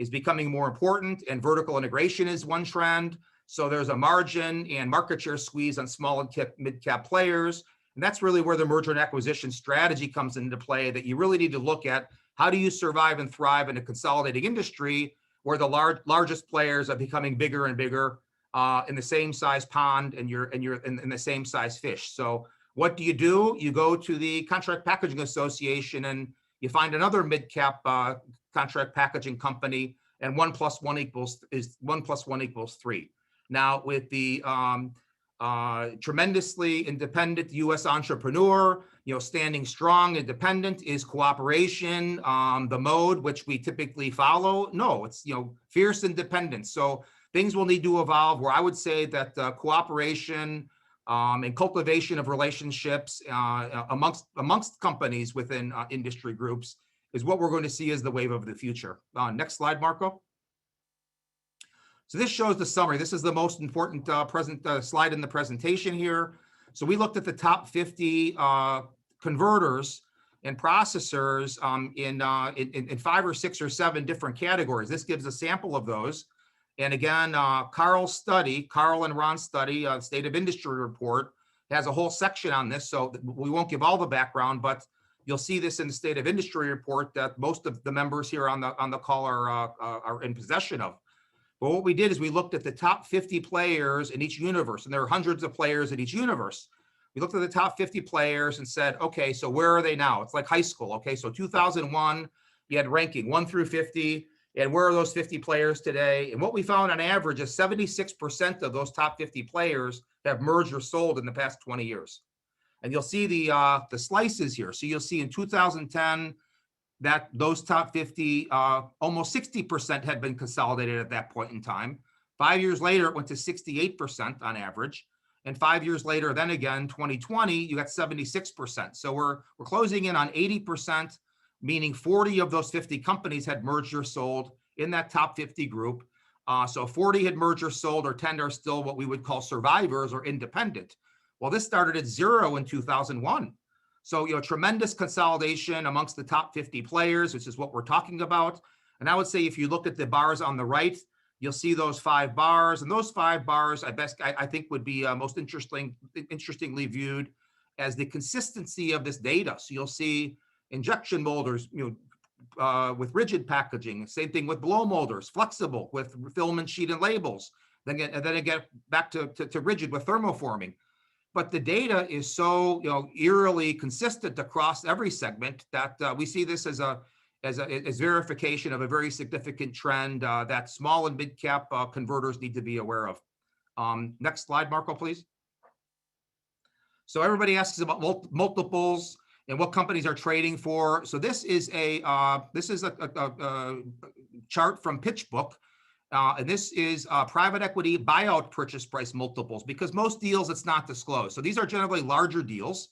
becoming more important, and vertical integration is one trend. So there's a margin and market share squeeze on small and mid cap players. And that's really where the merger and acquisition strategy comes into play, that you really need to look at how do you survive and thrive in a consolidating industry where the largest players are becoming bigger and bigger, in the same size pond, and you're in the same size fish. So what do? You go to the Contract Packaging Association and you find another mid-cap contract packaging company, and 1 + 1 = 3. Now, with the tremendously independent U.S. entrepreneur, standing strong, independent, is cooperation the mode which we typically follow? No, it's fierce independence. So things will need to evolve, where I would say that cooperation and cultivation of relationships amongst companies within industry groups is what we're going to see as the wave of the future. Next slide, Marco. So this shows the summary. This is the most important slide in the presentation here. So we looked at the top 50 converters and processors in 5 or 6 or 7 different categories. This gives a sample of those. And again, Carl and Ron's study, State of Industry Report, has a whole section on this. So we won't give all the background, but you'll see this in the State of Industry Report that most of the members here on the call are in possession of. But what we did is we looked at the top 50 players in each universe, and there are hundreds of players in each universe. We looked at the top 50 players and said, okay, so where are they now? It's like high school. Okay, so 2001, you had ranking 1 through 50. And where are those 50 players today? And what we found on average is 76% of those top 50 players have merged or sold in the past 20 years. And you'll see the slices here. So you'll see in 2010 that those top 50, almost 60% had been consolidated at that point in time. 5 years later, it went to 68% on average. And 5 years later, then again, 2020, you got 76%. So we're closing in on 80%. Meaning 40 of those 50 companies had merged or sold in that top 50 group. So 40 had merged or sold, or 10 are still what we would call survivors or independent. Well, this started at 0 in 2001. So, tremendous consolidation amongst the top 50 players, which is what we're talking about. And I would say if you look at the bars on the right, you'll see those 5 bars. And those 5 bars, I think would be most interestingly viewed as the consistency of this data. So you'll see injection molders, with rigid packaging. Same thing with blow molders, flexible with film and sheet and labels. Then again back to rigid with thermoforming. But the data is so eerily consistent across every segment that we see this as verification of a very significant trend that small and mid cap converters need to be aware of. Next slide, Marco, please. So everybody asks about multiples and what companies are trading for. So this is a chart from PitchBook, and this is private equity buyout purchase price multiples, because most deals it's not disclosed. So these are generally larger deals.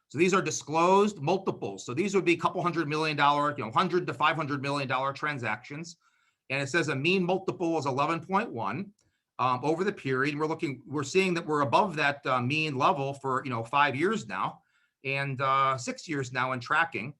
So these are disclosed multiples. So these would be a couple $100 million, $100 to $500 million transactions, and it says a mean multiple is 11.1 over the period. We're seeing that we're above that mean level for 5 years now. And 6 years now in tracking,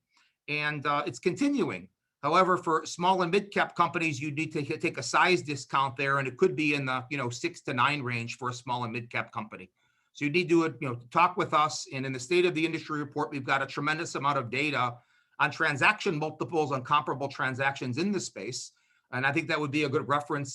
and it's continuing. However, for small and mid-cap companies, you need to take a size discount there, and it could be in the 6 to 9 range for a small and mid-cap company. So you need to talk with us. And in the State of the Industry Report, we've got a tremendous amount of data on transaction multiples on comparable transactions in the space, and I think that would be a good reference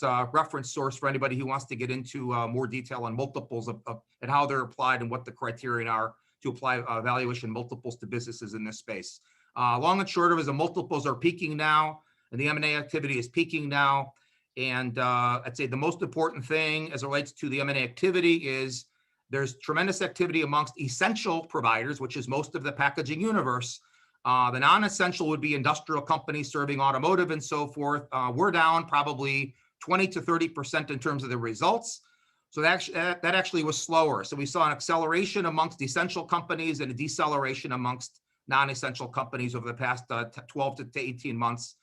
source for anybody who wants to get into more detail on multiples and how they're applied and what the criteria are to apply valuation multiples to businesses in this space. Long and short of it, the multiples are peaking now, and the M&A activity is peaking now. And I'd say the most important thing as it relates to the M&A activity is there's tremendous activity amongst essential providers, which is most of the packaging universe. The non-essential would be industrial companies serving automotive and so forth. We're down probably 20 to 30% in terms of the results. So that actually was slower. So we saw an acceleration amongst essential companies and a deceleration amongst non-essential companies over the past 12 to 18 months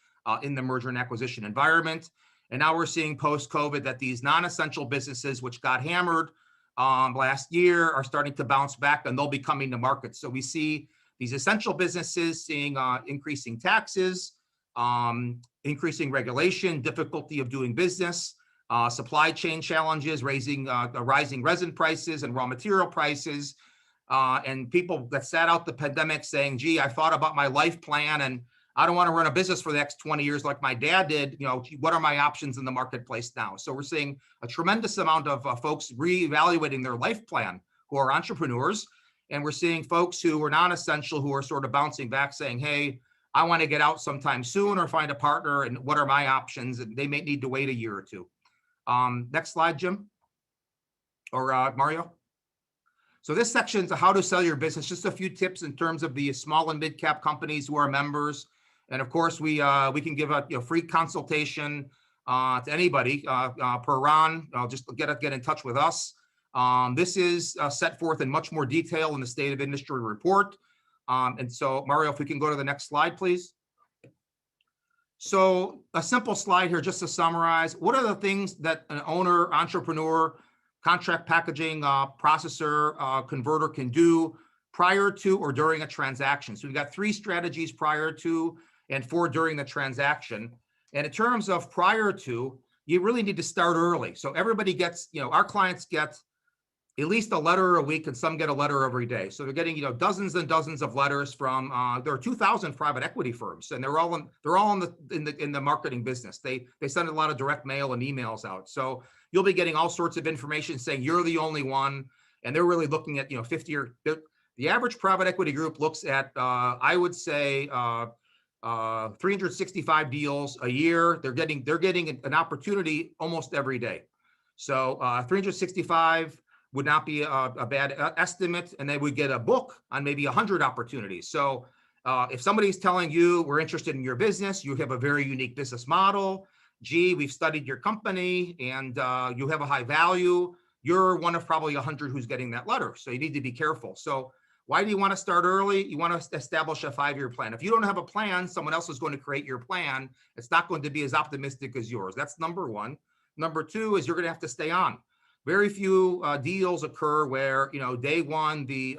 in the merger and acquisition environment. And now we're seeing post-COVID that these non-essential businesses, which got hammered last year, are starting to bounce back, and they'll be coming to market. So we see these essential businesses seeing increasing taxes, increasing regulation, difficulty of doing business, supply chain challenges, rising resin prices and raw material prices, and people that sat out the pandemic saying, gee, I thought about my life plan and I don't want to run a business for the next 20 years like my dad did. You know, what are my options in the marketplace now? So we're seeing a tremendous amount of folks reevaluating their life plan who are entrepreneurs. And we're seeing folks who are non-essential who are sort of bouncing back saying, hey, I want to get out sometime soon or find a partner, and what are my options? And they may need to wait a year or two. Next slide, Jim or Mario. So this section is how to sell your business. Just a few tips in terms of the small and mid cap companies who are members. And of course, we can give a free consultation to anybody per Ron. Just get in touch with us. This is set forth in much more detail in the State of Industry report. And so, Mario, if we can go to the next slide, please. So a simple slide here just to summarize. What are the things that an owner, entrepreneur, contract packaging processor, converter can do prior to or during a transaction? So we've got 3 strategies prior to and 4 during the transaction. And in terms of prior to, you really need to start early. So everybody gets, our clients get at least a letter a week, and some get a letter every day. So they're getting, dozens and dozens of letters from. There are 2,000 private equity firms, and they're all in the marketing business. They send a lot of direct mail and emails out. So you'll be getting all sorts of information saying you're the only one, and they're really looking at 50 or the average private equity group looks at I would say 365 deals a year. They're getting an opportunity almost every day. So 365 would not be a bad estimate, and they would get a book on maybe 100 opportunities. So if somebody's telling you we're interested in your business, you have a very unique business model, gee, we've studied your company and you have a high value, you're one of probably 100 who's getting that letter. So you need to be careful. So why do you want to start early? You want to establish a 5-year plan. If you don't have a plan, someone else is going to create your plan. It's not going to be as optimistic as yours. That's number one. Number 2 is you're going to have to stay on. Very few deals occur where, day one, the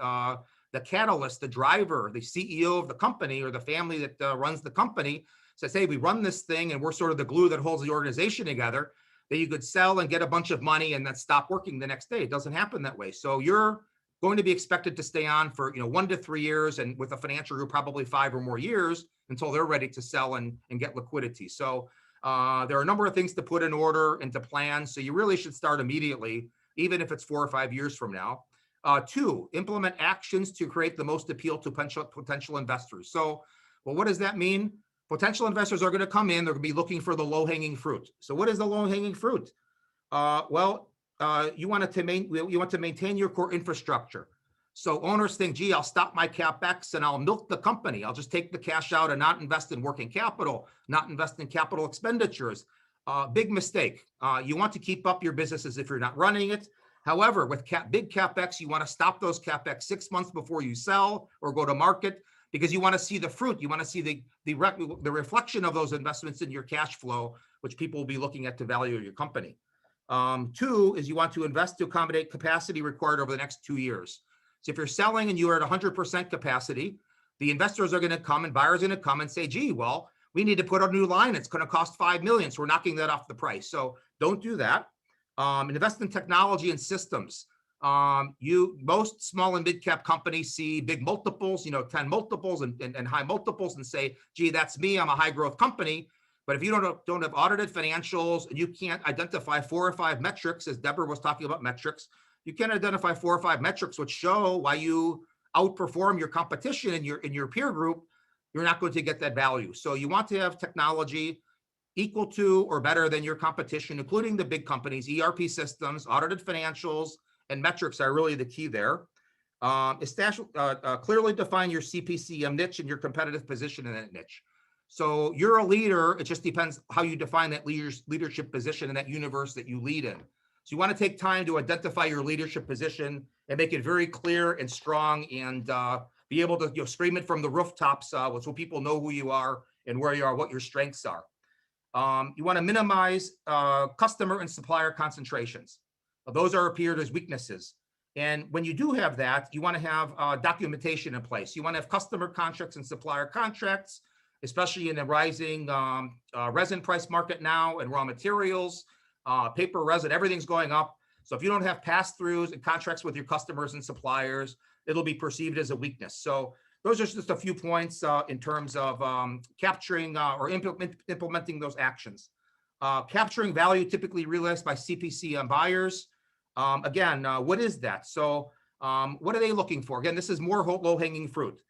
catalyst, the driver, the CEO of the company or the family that runs the company says, hey, we run this thing and we're sort of the glue that holds the organization together, that you could sell and get a bunch of money and then stop working the next day. It doesn't happen that way. So you're going to be expected to stay on for 1 to 3 years, and with a financial group, probably 5 or more years until they're ready to sell and get liquidity. So there are a number of things to put in order and to plan. So you really should start immediately, even if it's 4 or 5 years from now. 2, implement actions to create the most appeal to potential investors. So, well, what does that mean? Potential investors are going to come in. They're going to be looking for the low-hanging fruit. So what is the low-hanging fruit? You want to maintain your core infrastructure. So owners think, gee, I'll stop my CapEx and I'll milk the company. I'll just take the cash out and not invest in working capital, not invest in capital expenditures. Big mistake. You want to keep up your business as if you're not running it. However, with big CapEx, you want to stop those CapEx 6 months before you sell or go to market, because you want to see the fruit. You want to see the reflection of those investments in your cash flow, which people will be looking at to value your company. 2 is you want to invest to accommodate capacity required over the next 2 years. So if you're selling and you are at 100% capacity, the investors are going to come and buyers are going to come and say, gee, well, we need to put a new line. It's going to cost $5 million. So we're knocking that off the price. So don't do that. Invest in technology and systems. Most small and mid cap companies see big multiples, 10 multiples and high multiples, and say, gee, that's me. I'm a high growth company. But if you don't have audited financials and you can't identify 4 or 5 metrics, as Deborah was talking about metrics, you can't identify 4 or 5 metrics which show why you outperform your competition in your peer group, you're not going to get that value. So you want to have technology equal to or better than your competition, including the big companies. ERP systems, audited financials, and metrics are really the key there. Clearly define your CPCM niche and your competitive position in that niche. So you're a leader. It just depends how you define that leadership position in that universe that you lead in. So you want to take time to identify your leadership position and make it very clear and strong, and be able to scream it from the rooftops so people know who you are and where you are, what your strengths are. You want to minimize customer and supplier concentrations. Those are appeared as weaknesses. And when you do have that, you want to have documentation in place. You want to have customer contracts and supplier contracts, especially in the rising resin price market now, and raw materials, paper, resin, everything's going up. So if you don't have pass-throughs and contracts with your customers and suppliers, it'll be perceived as a weakness. So those are just a few points in terms of capturing or implementing those actions. Capturing value typically realized by CPC on buyers. Again, what is that? So what are they looking for? Again, this is more low-hanging fruit.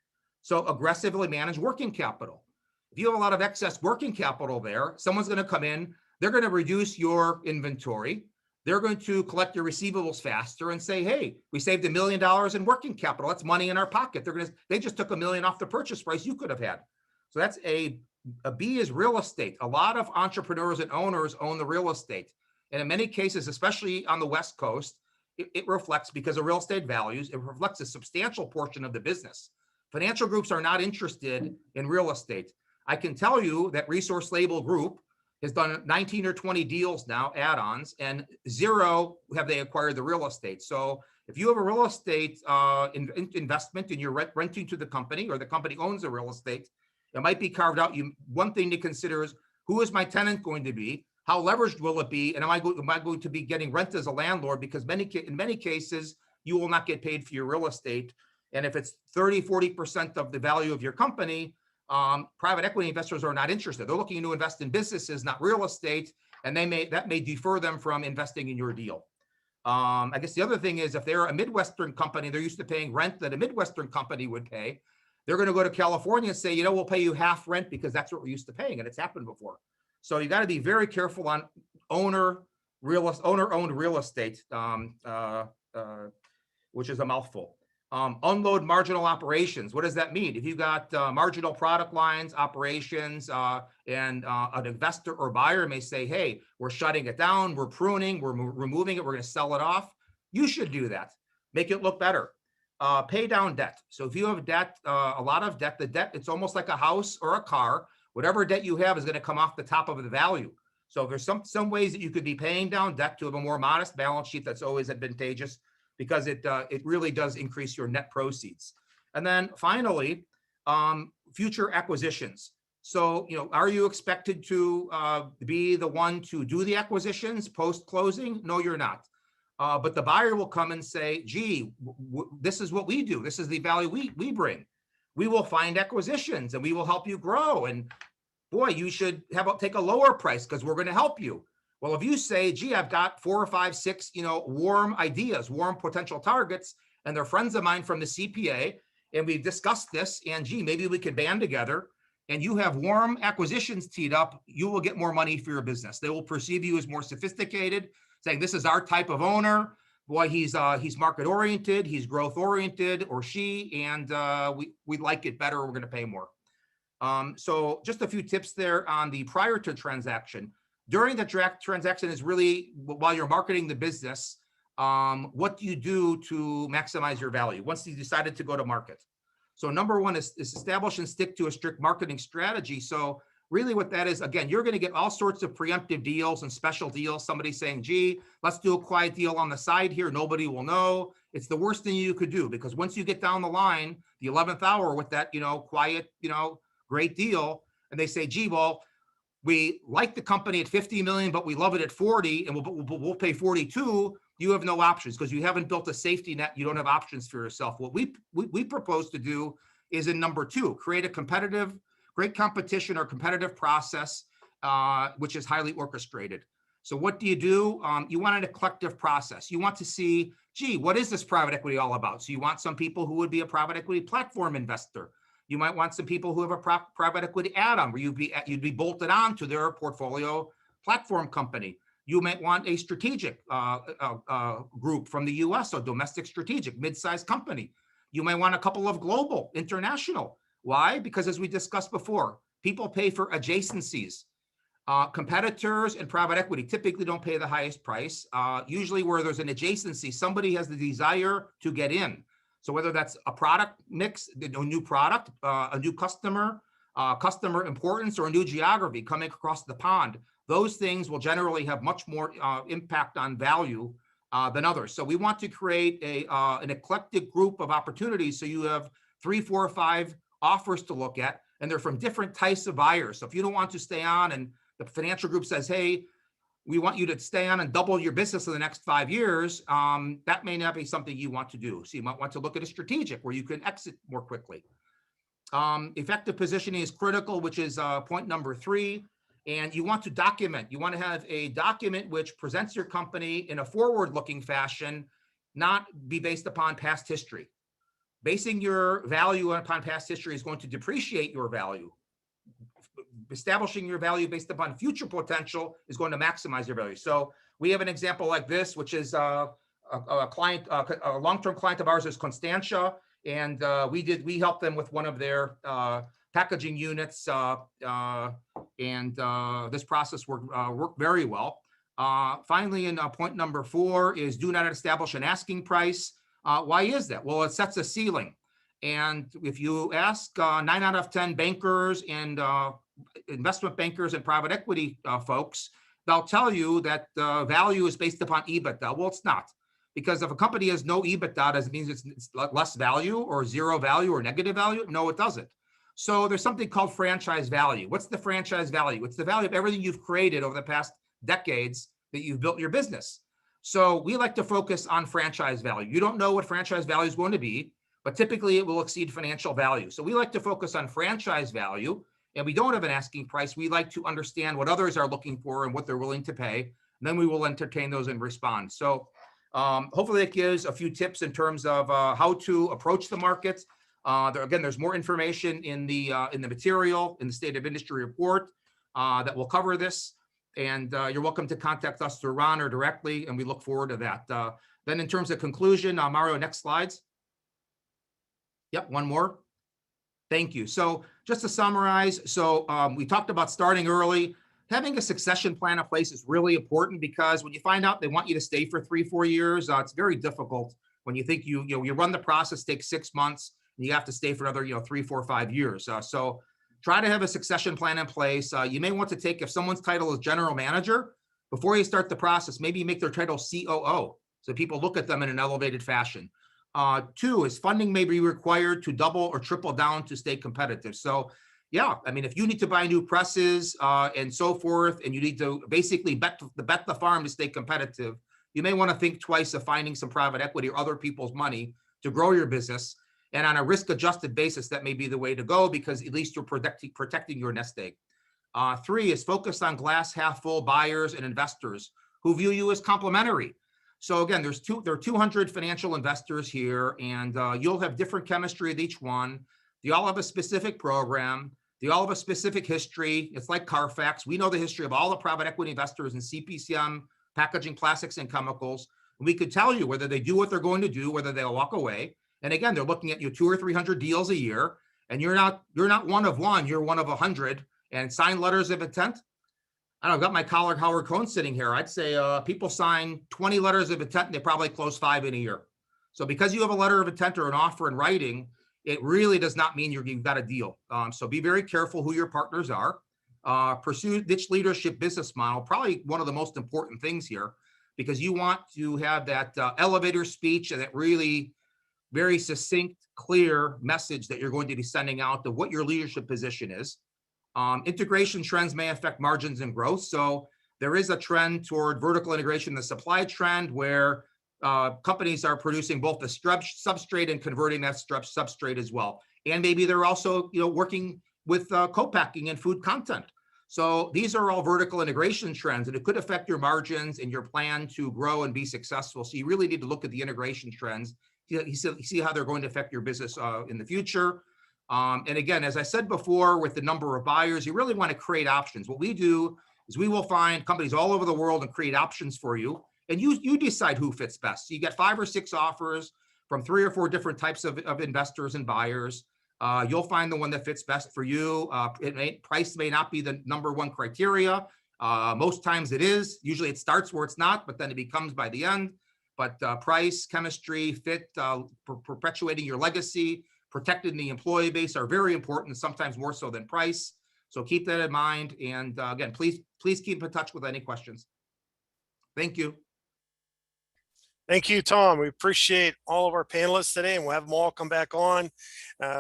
So aggressively manage working capital. If you have a lot of excess working capital there, someone's going to come in, they're going to reduce your inventory. They're going to collect your receivables faster and say, hey, we saved $1 million in working capital. That's money in our pocket. They just took $1 million off the purchase price you could have had. So that's a B is real estate. A lot of entrepreneurs and owners own the real estate. And in many cases, especially on the West Coast, it reflects, because of real estate values, it reflects a substantial portion of the business. Financial groups are not interested in real estate. I can tell you that Resource Label Group has done 19 or 20 deals now, add-ons, and 0 have they acquired the real estate. So if you have a real estate investment and you're renting to the company, or the company owns the real estate, it might be carved out. One thing to consider is, who is my tenant going to be? How leveraged will it be? And am I going to be getting rent as a landlord? Because in many cases, you will not get paid for your real estate. And if it's 30, 40% of the value of your company, private equity investors are not interested. They're looking to invest in businesses, not real estate, and that may defer them from investing in your deal. I guess the other thing is, if they're a Midwestern company, they're used to paying rent that a Midwestern company would pay. They're going to go to California and say, we'll pay you half rent because that's what we're used to paying, and it's happened before. So you got to be very careful on owner-owned real estate, which is a mouthful. Unload marginal operations. What does that mean? If you got marginal product lines, operations, and an investor or buyer may say, hey, we're shutting it down, we're pruning, we're removing it, we're going to sell it off. You should do that. Make it look better. Pay down debt. So if you have debt, a lot of debt, the debt, it's almost like a house or a car. Whatever debt you have is going to come off the top of the value. So there's some ways that you could be paying down debt to have a more modest balance sheet. That's always advantageous, because it really does increase your net proceeds. And then finally, future acquisitions. So, are you expected to be the one to do the acquisitions post-closing? No, you're not. But the buyer will come and say, gee, this is what we do. This is the value we bring. We will find acquisitions and we will help you grow. And boy, you should take a lower price because we're going to help you. Well, if you say, gee, I've got 4 or 5, 6, warm ideas, warm potential targets, and they're friends of mine from the CPA, and we've discussed this, and gee, maybe we could band together, and you have warm acquisitions teed up, you will get more money for your business. They will perceive you as more sophisticated, saying this is our type of owner. Boy, he's market oriented, he's growth oriented, or she, and we like it better. We're going to pay more. So just a few tips there on the prior to transaction. During the transaction is really while you're marketing the business. What do you do to maximize your value once you decided to go to market? So number one is establish and stick to a strict marketing strategy. So really what that is, again, you're going to get all sorts of preemptive deals and special deals. Somebody saying, gee, let's do a quiet deal on the side here. Nobody will know. It's the worst thing you could do, because once you get down the line, the 11th hour with that, quiet, great deal, and they say, gee, well, we like the company at 50 million, but we love it at 40, and we'll pay 42. You have no options because you haven't built a safety net. You don't have options for yourself. What we propose to do is in number 2, create a great competition or competitive process, which is highly orchestrated. So what do? You want a collective process. You want to see, gee, what is this private equity all about? So you want some people who would be a private equity platform investor. You might want some people who have a private equity add-on where you'd be bolted on to their portfolio platform company. You might want a strategic group from the US, or domestic strategic, mid-sized company. You might want a couple of global, international. Why? Because as we discussed before, people pay for adjacencies. Competitors and private equity typically don't pay the highest price. Usually where there's an adjacency, somebody has the desire to get in. So whether that's a product mix, a new product, a new customer importance, or a new geography coming across the pond, those things will generally have much more impact on value than others. So we want to create an eclectic group of opportunities. So you have 3, 4, or 5 offers to look at, and they're from different types of buyers. So if you don't want to stay on and the financial group says, hey, we want you to stay on and double your business in the next 5 years, that may not be something you want to do. So you might want to look at a strategic where you can exit more quickly. Effective positioning is critical, which is point number 3. And you want to document. You want to have a document which presents your company in a forward-looking fashion, not be based upon past history. Basing your value upon past history is going to depreciate your value. Establishing your value based upon future potential is going to maximize your value. So we have an example like this, which is a client, a long-term client of ours is Constantia, and we helped them with one of their packaging units, and this process worked very well. Finally, in point number 4 is do not establish an asking price. Why is that? Well, it sets a ceiling. And if you ask 9 out of 10 bankers and investment bankers and private equity folks, they'll tell you that value is based upon EBITDA. Well, it's not. Because if a company has no EBITDA, does it mean it's less value or zero value or negative value? No, it doesn't. So there's something called franchise value. What's the franchise value? It's the value of everything you've created over the past decades that you've built your business. So we like to focus on franchise value. You don't know what franchise value is going to be, but typically it will exceed financial value. So we like to focus on franchise value, and we don't have an asking price. We like to understand what others are looking for and what they're willing to pay. And then we will entertain those and respond. So hopefully it gives a few tips in terms of how to approach the markets. Again, there's more information in the material, in the State of Industry report that will cover this. And you're welcome to contact us through Ron or directly, and we look forward to that. Then in terms of conclusion, Mario, next slides. Yep, one more. Thank you. So just to summarize, so we talked about starting early. Having a succession plan in place is really important, because when you find out they want you to stay for 3-4 years, it's very difficult when you think you run the process, takes 6 months, and you have to stay for another 3, 4, 5 years. So try to have a succession plan in place. You may want to take, if someone's title is general manager, before you start the process, maybe you make their title COO, so people look at them in an elevated fashion. 2 is funding may be required to double or triple down to stay competitive. So yeah, I mean, if you need to buy new presses and so forth, and you need to basically bet the farm to stay competitive, you may want to think twice of finding some private equity or other people's money to grow your business. And on a risk-adjusted basis, that may be the way to go, because at least you're protecting your nest egg. 3 is focused on glass half full buyers and investors who view you as complementary. So again, there are 200 financial investors here, and you'll have different chemistry with each one. They all have a specific program. They all have a specific history. It's like Carfax. We know the history of all the private equity investors in CPCM, packaging, plastics, and chemicals. And we could tell you whether they do what they're going to do, whether they'll walk away. And again, they're looking at you 200 or 300 deals a year, and you're not one of one. You're one of 100. And sign letters of intent. I don't know, I've got my colleague Howard Cohn sitting here. I'd say people sign 20 letters of intent, and they probably close 5 in a year. So because you have a letter of intent or an offer in writing, it really does not mean you've got a deal. So be very careful who your partners are. Pursue niche leadership business model, probably one of the most important things here, because you want to have that elevator speech and that really very succinct, clear message that you're going to be sending out of what your leadership position is. Integration trends may affect margins and growth. So there is a trend toward vertical integration, the supply trend, where companies are producing both the substrate and converting that substrate as well. And maybe they're also working with co-packing and food content. So these are all vertical integration trends, and it could affect your margins and your plan to grow and be successful. So you really need to look at the integration trends. You see how they're going to affect your business in the future. And again, as I said before, with the number of buyers, you really want to create options. What we do is we will find companies all over the world and create options for you. And you decide who fits best. So you get 5 or 6 offers from 3 or 4 different types of investors and buyers. You'll find the one that fits best for you. Price may not be the number one criteria. Most times it is. Usually it starts where it's not, but then it becomes by the end. But price, chemistry, fit, perpetuating your legacy, protecting the employee base are very important, sometimes more so than price. So keep that in mind. And again, please keep in touch with any questions. Thank you. Thank you, Tom. We appreciate all of our panelists today, and we'll have them all come back on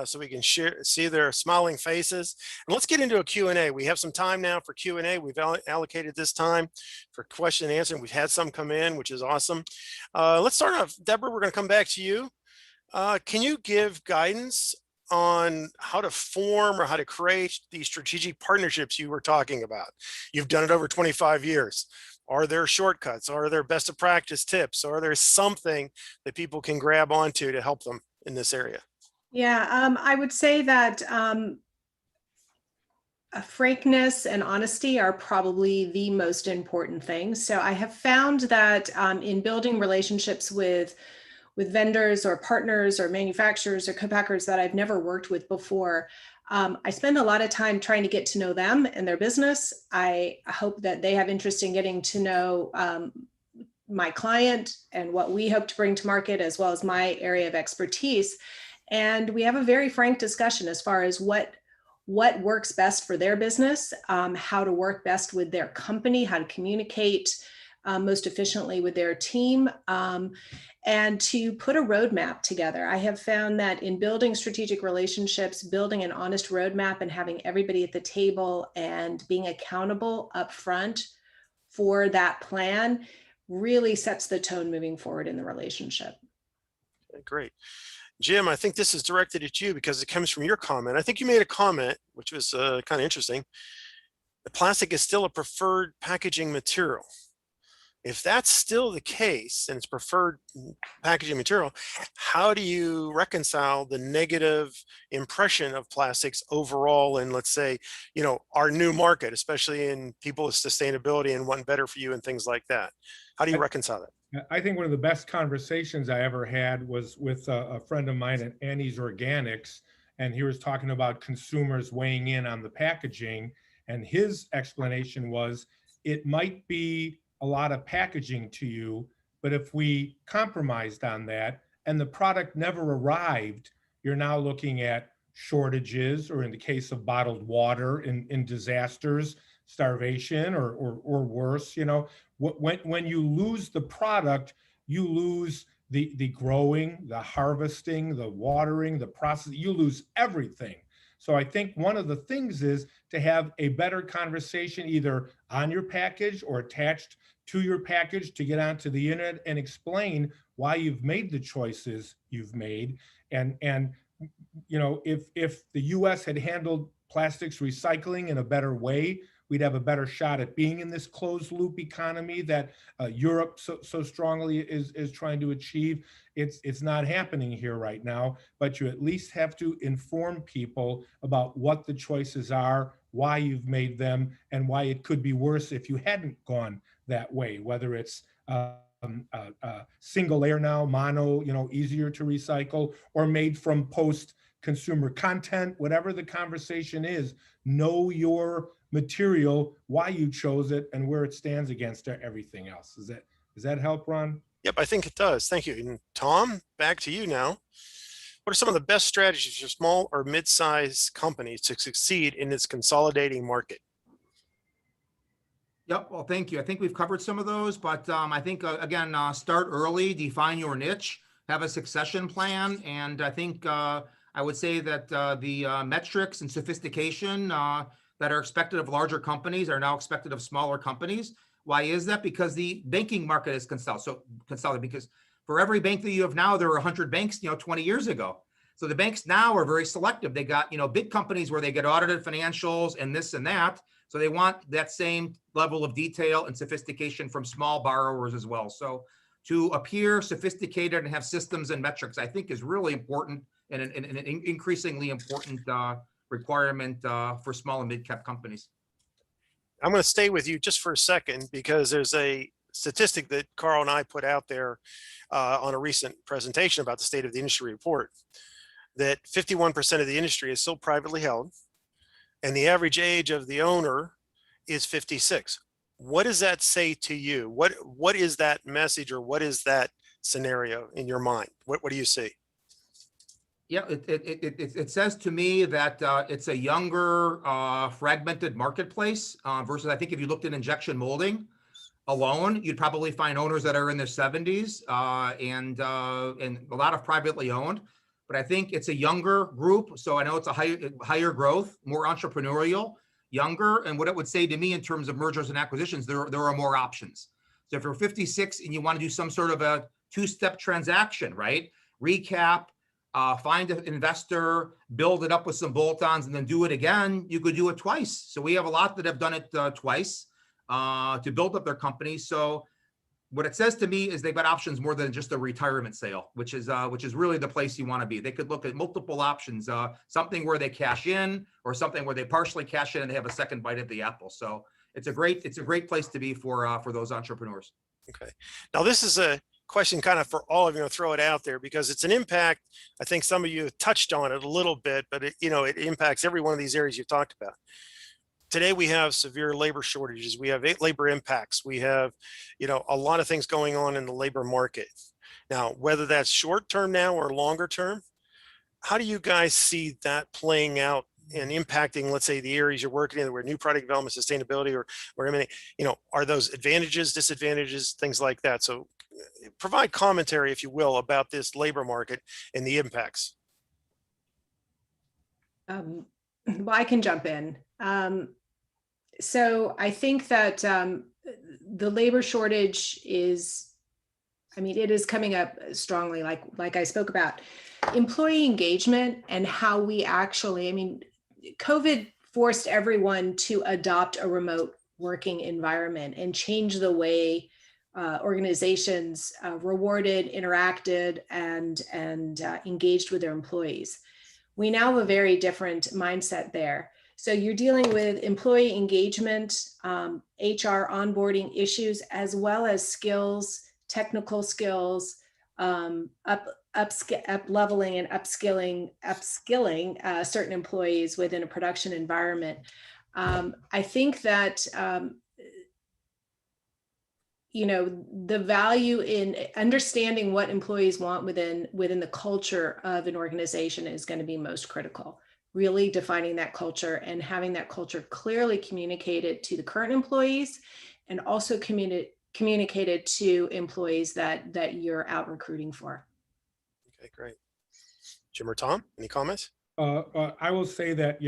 so we can see their smiling faces. And let's get into a Q&A. We have some time now for Q&A. We've allocated this time for question and answer. We've had some come in, which is awesome. Let's start off. Deborah, we're going to come back to you. Can you give guidance on how to form or how to create these strategic partnerships you were talking about? You've done it over 25 years. Are there shortcuts? Are there best of practice tips? Are there something that people can grab onto to help them in this area? Yeah, I would say that frankness and honesty are probably the most important things. So I have found that in building relationships with vendors or partners or manufacturers or co-packers that I've never worked with before, I spend a lot of time trying to get to know them and their business. I hope that they have interest in getting to know my client and what we hope to bring to market, as well as my area of expertise. And we have a very frank discussion as far as what works best for their business, how to work best with their company, how to communicate most efficiently with their team, and to put a roadmap together. I have found that in building strategic relationships, building an honest roadmap and having everybody at the table and being accountable up front for that plan really sets the tone moving forward in the relationship. Okay, great. Jim, I think this is directed at you because it comes from your comment. I think you made a comment, which was kind of interesting. The plastic is still a preferred packaging material. If that's still the case and it's preferred packaging material, how do you reconcile the negative impression of plastics overall in, let's say, our new market, especially in people with sustainability and wanting better for you and things like that? How do you reconcile that? I think one of the best conversations I ever had was with a friend of mine at Annie's Organics, and he was talking about consumers weighing in on the packaging, and his explanation was it might be a lot of packaging to you, but if we compromised on that and the product never arrived, you're now looking at shortages, or in the case of bottled water in disasters, starvation or worse. When you lose the product, you lose the growing, the harvesting, the watering, the process, you lose everything. So I think one of the things is to have a better conversation either on your package or attached to your package to get onto the internet and explain why you've made the choices you've made. And if the US had handled plastics recycling in a better way, we'd have a better shot at being in this closed loop economy that Europe so strongly is trying to achieve. It's not happening here right now, but you at least have to inform people about what the choices are, why you've made them, and why it could be worse if you hadn't gone that way, whether it's single layer now, mono, easier to recycle, or made from post-consumer content, whatever the conversation is, know your material, why you chose it, and where it stands against everything else. Does that help, Ron? Yep, I think it does. Thank you. And Tom, back to you now. What are some of the best strategies for small or mid-sized companies to succeed in this consolidating market? Yep. Well, thank you. I think we've covered some of those, but I think, again, start early, define your niche, have a succession plan. And I think I would say that the metrics and sophistication that are expected of larger companies are now expected of smaller companies. Why is that? Because the banking market is consolidated. Because for every bank that you have now, there were 100 banks, 20 years ago. So the banks now are very selective. They got, big companies where they get audited financials and this and that. So they want that same level of detail and sophistication from small borrowers as well. So to appear sophisticated and have systems and metrics, I think is really important and an increasingly important requirement for small and mid-cap companies. I'm going to stay with you just for a second because there's a statistic that Carl and I put out there on a recent presentation about the state of the industry report, that 51% of the industry is still privately held, and the average age of the owner is 56. What does that say to you? What is that message, or what is that scenario in your mind? What do you see? Yeah, it says to me that it's a younger, fragmented marketplace versus, I think if you looked at injection molding alone, you'd probably find owners that are in their 70s and a lot of privately owned. But I think it's a younger group. So I know it's a higher growth, more entrepreneurial, younger. And what it would say to me in terms of mergers and acquisitions, there are more options. So if you're 56 and you want to do some sort of a two-step transaction, right? Recap, find an investor, build it up with some bolt-ons, and then do it again. You could do it twice. So we have a lot that have done it twice to build up their company. So what it says to me is they've got options more than just a retirement sale, which is really the place you want to be. They could look at multiple options, something where they cash in, or something where they partially cash in and they have a second bite at the apple. So it's a great place to be for those entrepreneurs. Okay. Now this is a question kind of for all of you, to throw it out there because it's an impact. I think some of you have touched on it a little bit, but it impacts every one of these areas you've talked about. Today we have severe labor shortages. We have labor impacts. We have, a lot of things going on in the labor market. Now, whether that's short term now or longer term, how do you guys see that playing out and impacting, let's say, the areas you're working in, where new product development, sustainability, or M&A, are those advantages, disadvantages, things like that? So provide commentary, if you will, about this labor market and the impacts. Well, I can jump in. So I think that the labor shortage is, it is coming up strongly, like I spoke about. Employee engagement and how we actually, COVID forced everyone to adopt a remote working environment and change the way organizations rewarded, interacted, and engaged with their employees. We now have a very different mindset there. So you're dealing with employee engagement, HR onboarding issues, as well as skills, technical skills, up-leveling and upskilling certain employees within a production environment. I think that the value in understanding what employees want within the culture of an organization is going to be most critical. Really defining that culture and having that culture clearly communicated to the current employees, and also communicated to employees that you're out recruiting for. Okay, great. Jim or Tom, any comments? I will say that,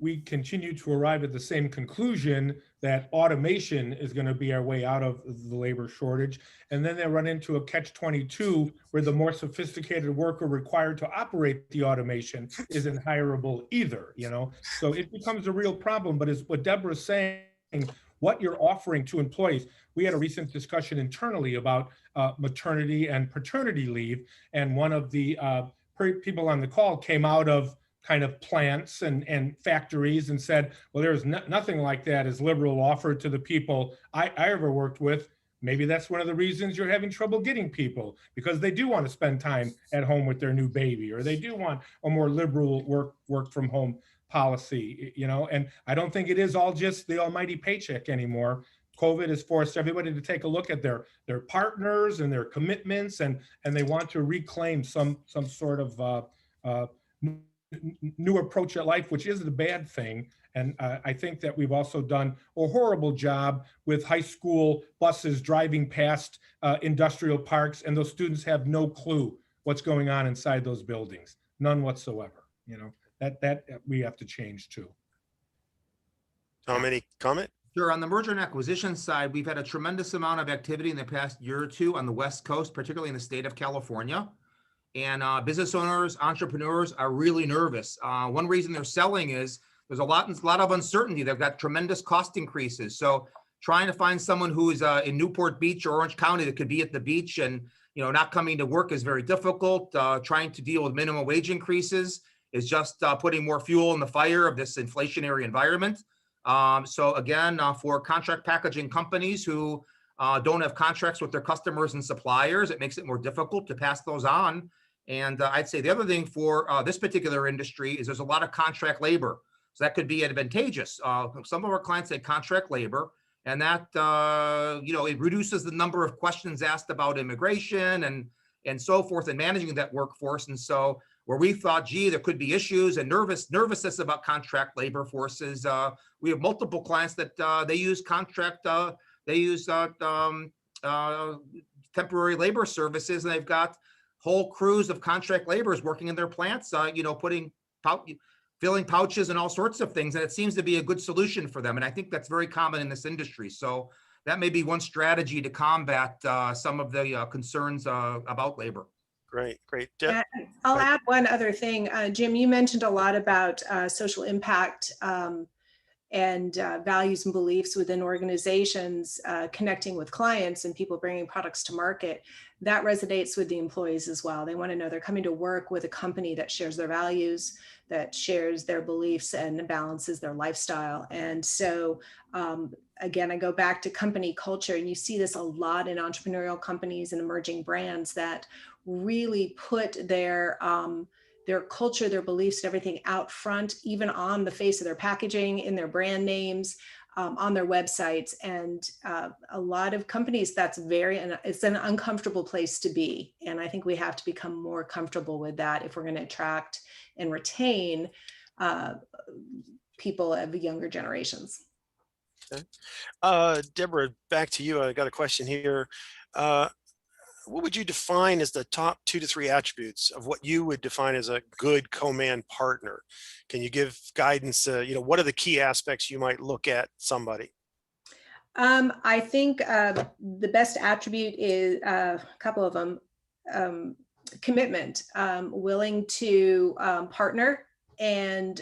we continue to arrive at the same conclusion that automation is going to be our way out of the labor shortage. And then they run into a catch-22 where the more sophisticated worker required to operate the automation isn't hireable either, So it becomes a real problem. But as what Deborah's saying, what you're offering to employees. We had a recent discussion internally about maternity and paternity leave. And one of the people on the call came out of kind of plants and factories and said, well, there's nothing like that as liberal offered to the people I ever worked with. Maybe that's one of the reasons you're having trouble getting people, because they do want to spend time at home with their new baby, or they do want a more liberal work from home policy, and I don't think it is all just the almighty paycheck anymore. COVID has forced everybody to take a look at their partners and their commitments, and they want to reclaim some sort of new approach at life, which isn't a bad thing. And I think that we've also done a horrible job with high school buses driving past industrial parks, and those students have no clue what's going on inside those buildings, none whatsoever. That we have to change too. Tom, any comment? Sure. On the merger and acquisition side, we've had a tremendous amount of activity in the past year or two on the West Coast, particularly in the state of California. And business owners, entrepreneurs are really nervous. One reason they're selling is there's a lot of uncertainty. They've got tremendous cost increases. So trying to find someone who is in Newport Beach or Orange County that could be at the beach and not coming to work is very difficult. Trying to deal with minimum wage increases is just putting more fuel in the fire of this inflationary environment. So again, for contract packaging companies who don't have contracts with their customers and suppliers, it makes it more difficult to pass those on. And I'd say the other thing for this particular industry is there's a lot of contract labor. So that could be advantageous. Some of our clients say contract labor, and that, it reduces the number of questions asked about immigration and so forth, and managing that workforce. And so where we thought, gee, there could be issues and nervousness about contract labor forces, we have multiple clients that they use temporary labor services, and they've got whole crews of contract laborers working in their plants, filling pouches and all sorts of things. And it seems to be a good solution for them. And I think that's very common in this industry. So that may be one strategy to combat some of the concerns about labor. Great, great. Deb? I'll Right. add one other thing. Jim, you mentioned a lot about social impact and values and beliefs within organizations, connecting with clients and people bringing products to market. That resonates with the employees as well. They want to know they're coming to work with a company that shares their values, that shares their beliefs and balances their lifestyle. And so, again, I go back to company culture, and you see this a lot in entrepreneurial companies and emerging brands that really put their culture, their beliefs, and everything out front, even on the face of their packaging, in their brand names, on their websites. And a lot of companies, it's an uncomfortable place to be. And I think we have to become more comfortable with that if we're going to attract and retain people of the younger generations. Deborah, back to you. I got a question here. What would you define as the top 2 to 3 attributes of what you would define as a good co-man partner? Can you give guidance? What are the key aspects you might look at somebody? I think the best attribute is a couple of them. Commitment, willing to partner and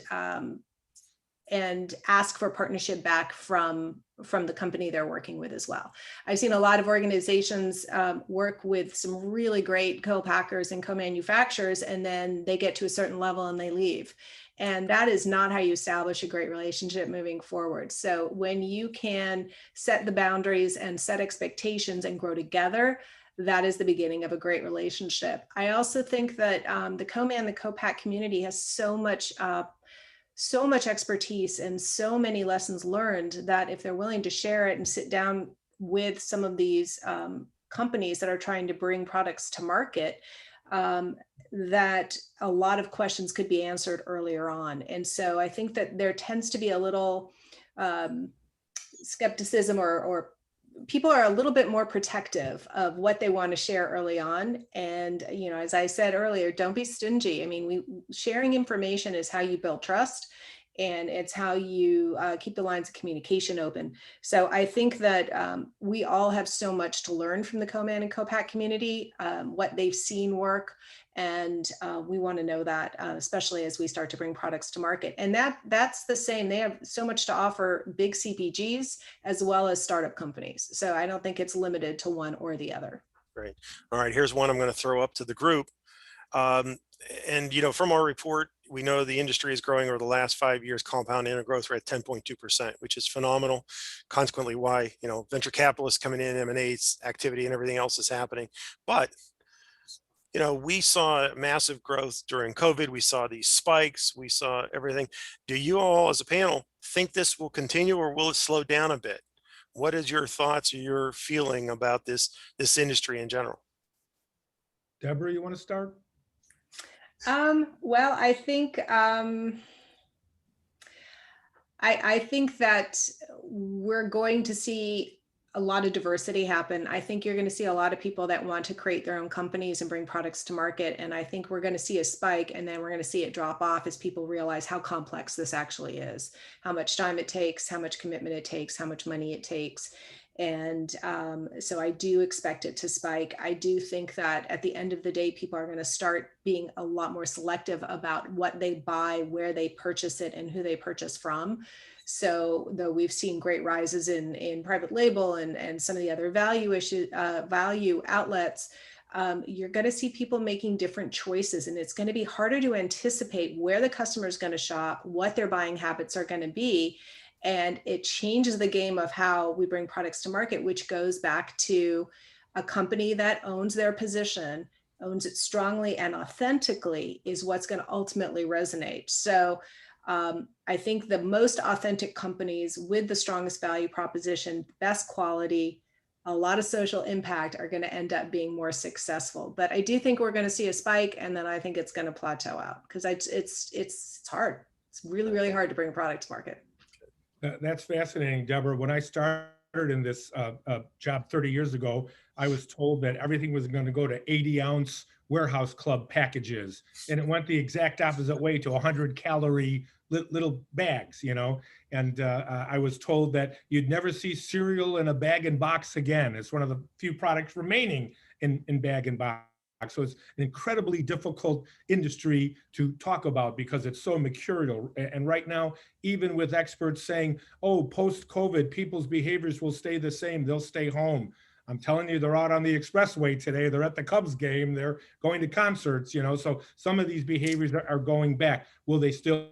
ask for partnership back from the company they're working with as well. I've seen a lot of organizations work with some really great co-packers and co-manufacturers, and then they get to a certain level and they leave. And that is not how you establish a great relationship moving forward. So when you can set the boundaries and set expectations and grow together, that is the beginning of a great relationship. I also think that the co-man, the co-pack community has so much expertise and so many lessons learned that if they're willing to share it and sit down with some of these companies that are trying to bring products to market, that a lot of questions could be answered earlier on. And so I think that there tends to be a little skepticism, or people are a little bit more protective of what they want to share early on. And, as I said earlier, don't be stingy. I mean, sharing information is how you build trust, and it's how you keep the lines of communication open. So I think that we all have so much to learn from the co-man and co-pack community, what they've seen work. And we want to know that, especially as we start to bring products to market. And that's the same. They have so much to offer big CPGs as well as startup companies. So I don't think it's limited to one or the other. Great. All right, here's one I'm going to throw up to the group. And from our report, we know the industry is growing over the last 5 years, compound annual growth rate 10.2%, which is phenomenal. Consequently, why venture capitalists coming in, M&A activity, and everything else is happening. But we saw massive growth during COVID. We saw these spikes. We saw everything. Do you all, as a panel, think this will continue, or will it slow down a bit? What is your thoughts or your feeling about this industry in general? Deborah, you want to start? Well, I think I think that we're going to see a lot of diversity happen. I think you're going to see a lot of people that want to create their own companies and bring products to market. And I think we're going to see a spike, and then we're going to see it drop off as people realize how complex this actually is, how much time it takes, how much commitment it takes, how much money it takes. And so I do expect it to spike. I do think that at the end of the day, people are going to start being a lot more selective about what they buy, where they purchase it, and who they purchase from. So though we've seen great rises in private label and some of the other value outlets, you're going to see people making different choices, and it's going to be harder to anticipate where the customer is going to shop, what their buying habits are going to be. And it changes the game of how we bring products to market, which goes back to a company that owns their position, owns it strongly and authentically, is what's going to ultimately resonate. So I think the most authentic companies with the strongest value proposition, best quality, a lot of social impact are going to end up being more successful. But I do think we're going to see a spike, and then I think it's going to plateau out, because it's hard. It's really, really hard to bring a product to market. That's fascinating, Deborah. When I started in this job 30 years ago, I was told that everything was going to go to 80-ounce warehouse club packages, and it went the exact opposite way to 100-calorie little bags, and I was told that you'd never see cereal in a bag and box again. It's one of the few products remaining in bag and box. So it's an incredibly difficult industry to talk about because it's so mercurial. And right now, even with experts saying, oh, post-COVID, people's behaviors will stay the same, they'll stay home. I'm telling you, they're out on the expressway today. They're at the Cubs game. They're going to concerts, so some of these behaviors are going back. Will they still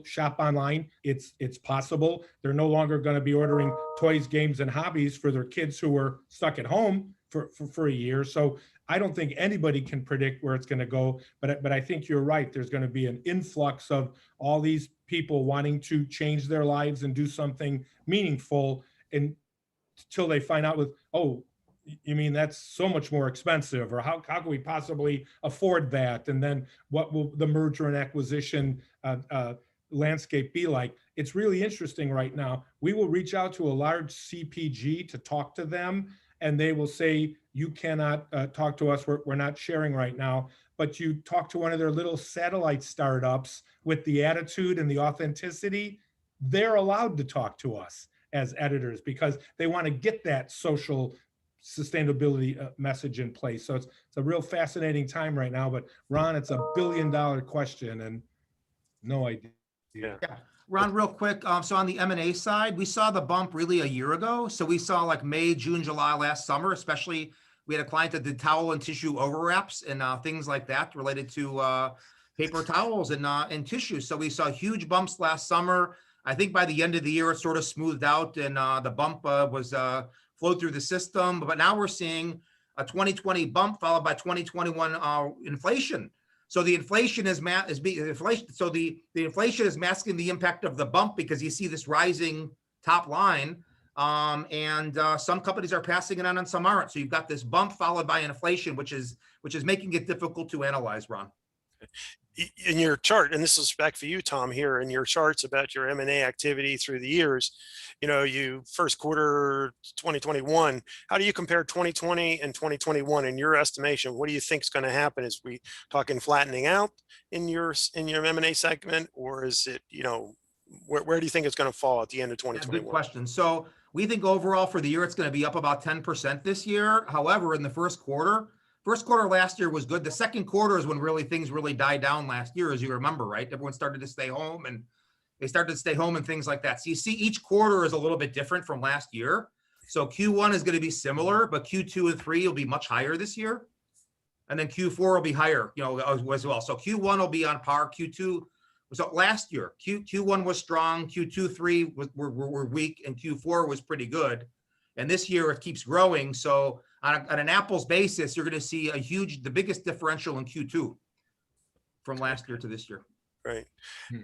shop online? It's possible. They're no longer going to be ordering toys, games, and hobbies for their kids who were stuck at home for a year. So I don't think anybody can predict where it's going to go, but I think you're right. There's going to be an influx of all these people wanting to change their lives and do something meaningful until they find out oh, you mean that's so much more expensive, or how can we possibly afford that? And then what will the merger and acquisition landscape be like? It's really interesting right now. We will reach out to a large CPG to talk to them, and they will say, you cannot talk to us, we're not sharing right now. But you talk to one of their little satellite startups with the attitude and the authenticity, they're allowed to talk to us as editors because they want to get that social sustainability message in place. So it's a real fascinating time right now. But Ron, it's $1 billion question and no idea. Yeah. Yeah. Ron, real quick. So on the M&A side, we saw the bump really a year ago. So we saw like May, June, July last summer, especially we had a client that did towel and tissue overwraps and things like that related to paper towels and tissue. So we saw huge bumps last summer. I think by the end of the year, it sort of smoothed out and the bump was flowed through the system. But now we're seeing a 2020 bump followed by 2021 inflation. So the inflation is So the inflation is masking the impact of the bump because you see this rising top line, and some companies are passing it on some aren't. So you've got this bump followed by inflation, which is making it difficult to analyze, Ron. In your chart, and this is back for you, Tom, here in your charts about your M&A activity through the years, you first quarter 2021, how do you compare 2020 and 2021 in your estimation? What do you think is going to happen? Is we talking flattening out in your M&A segment, or is it, where do you think it's going to fall at the end of 2021? Good question. So we think overall for the year, it's going to be up about 10% this year. However, in the first quarter last year was good. The second quarter is when things really died down last year, as you remember, right? Everyone started to stay home and things like that. So you see each quarter is a little bit different from last year. So Q1 is going to be similar, but Q2 and 3 will be much higher this year. And then Q4 will be higher, as well. So Q1 will be on par. Q2, so last year, Q1 was strong. Q2, 3 were weak, and Q4 was pretty good. And this year it keeps growing. So on an apples basis, you're going to see the biggest differential in Q2 from last year to this year. Right.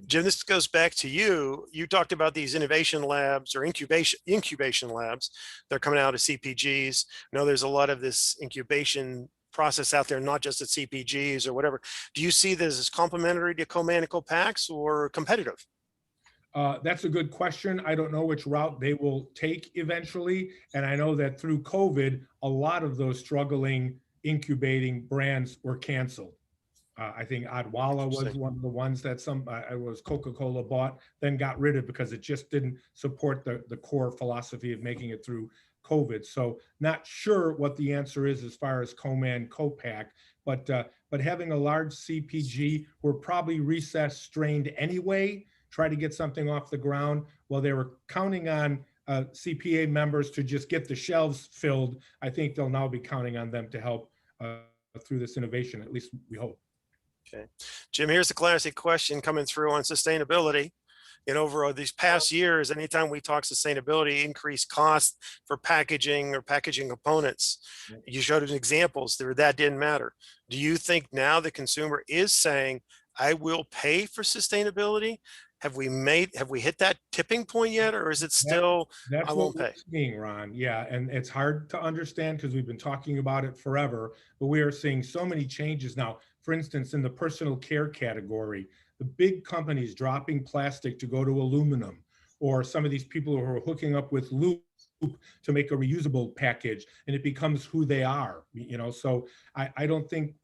Jim, this goes back to you. You talked about these innovation labs or incubation labs. They're coming out of CPGs. I know there's a lot of this incubation process out there, not just at CPGs or whatever. Do you see this as complementary to co-man and co-packs or competitive? That's a good question. I don't know which route they will take eventually. And I know that through COVID, a lot of those struggling incubating brands were canceled. I think Adwala was one of the ones that was Coca-Cola bought, then got rid of because it just didn't support the core philosophy of making it through COVID. So not sure what the answer is as far as co-man, co-pack, but having a large CPG, we're probably recess strained anyway, try to get something off the ground while they were counting on CPA members to just get the shelves filled. I think they'll now be counting on them to help through this innovation, at least we hope. Okay. Jim, here's the classic question coming through on sustainability. Over these past years, anytime we talk sustainability, increased cost for packaging or packaging components, you showed us examples there that didn't matter. Do you think now the consumer is saying, I will pay for sustainability? Have we hit that tipping point yet, or is it still, that's I won't what pay? we're seeing, Ron. Yeah, and it's hard to understand because we've been talking about it forever, but we are seeing so many changes now. For instance, in the personal care category, the big companies dropping plastic to go to aluminum, or some of these people who are hooking up with loop to make a reusable package, and it becomes who they are. So I don't think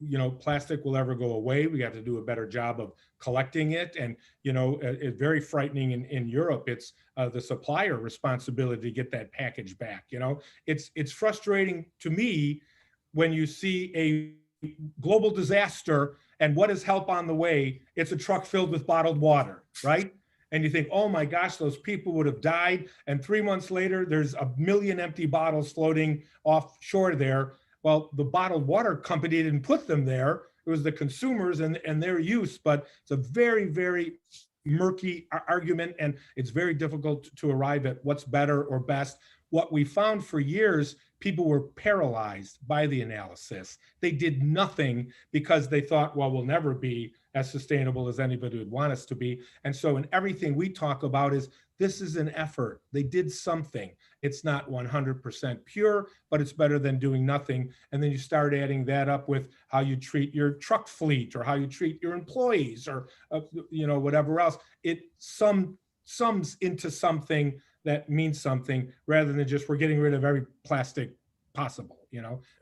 plastic will ever go away. We got to do a better job of collecting it, and it's very frightening in Europe. It's the supplier responsibility to get that package back. It's frustrating to me when you see a global disaster, and what is help on the way? It's a truck filled with bottled water, right? And you think, oh my gosh, those people would have died. And 3 months later, there's 1 million empty bottles floating offshore there. Well, the bottled water company didn't put them there. It was the consumers and their use. But it's a very, very murky argument, and it's very difficult to arrive at what's better or best. What we found for years, people were paralyzed by the analysis. They did nothing because they thought, well, we'll never be as sustainable as anybody would want us to be. And so in everything we talk about is, this is an effort. They did something. It's not 100% pure, but it's better than doing nothing. And then you start adding that up with how you treat your truck fleet or how you treat your employees or, whatever else. It sums into something that means something rather than just we're getting rid of every plastic possible,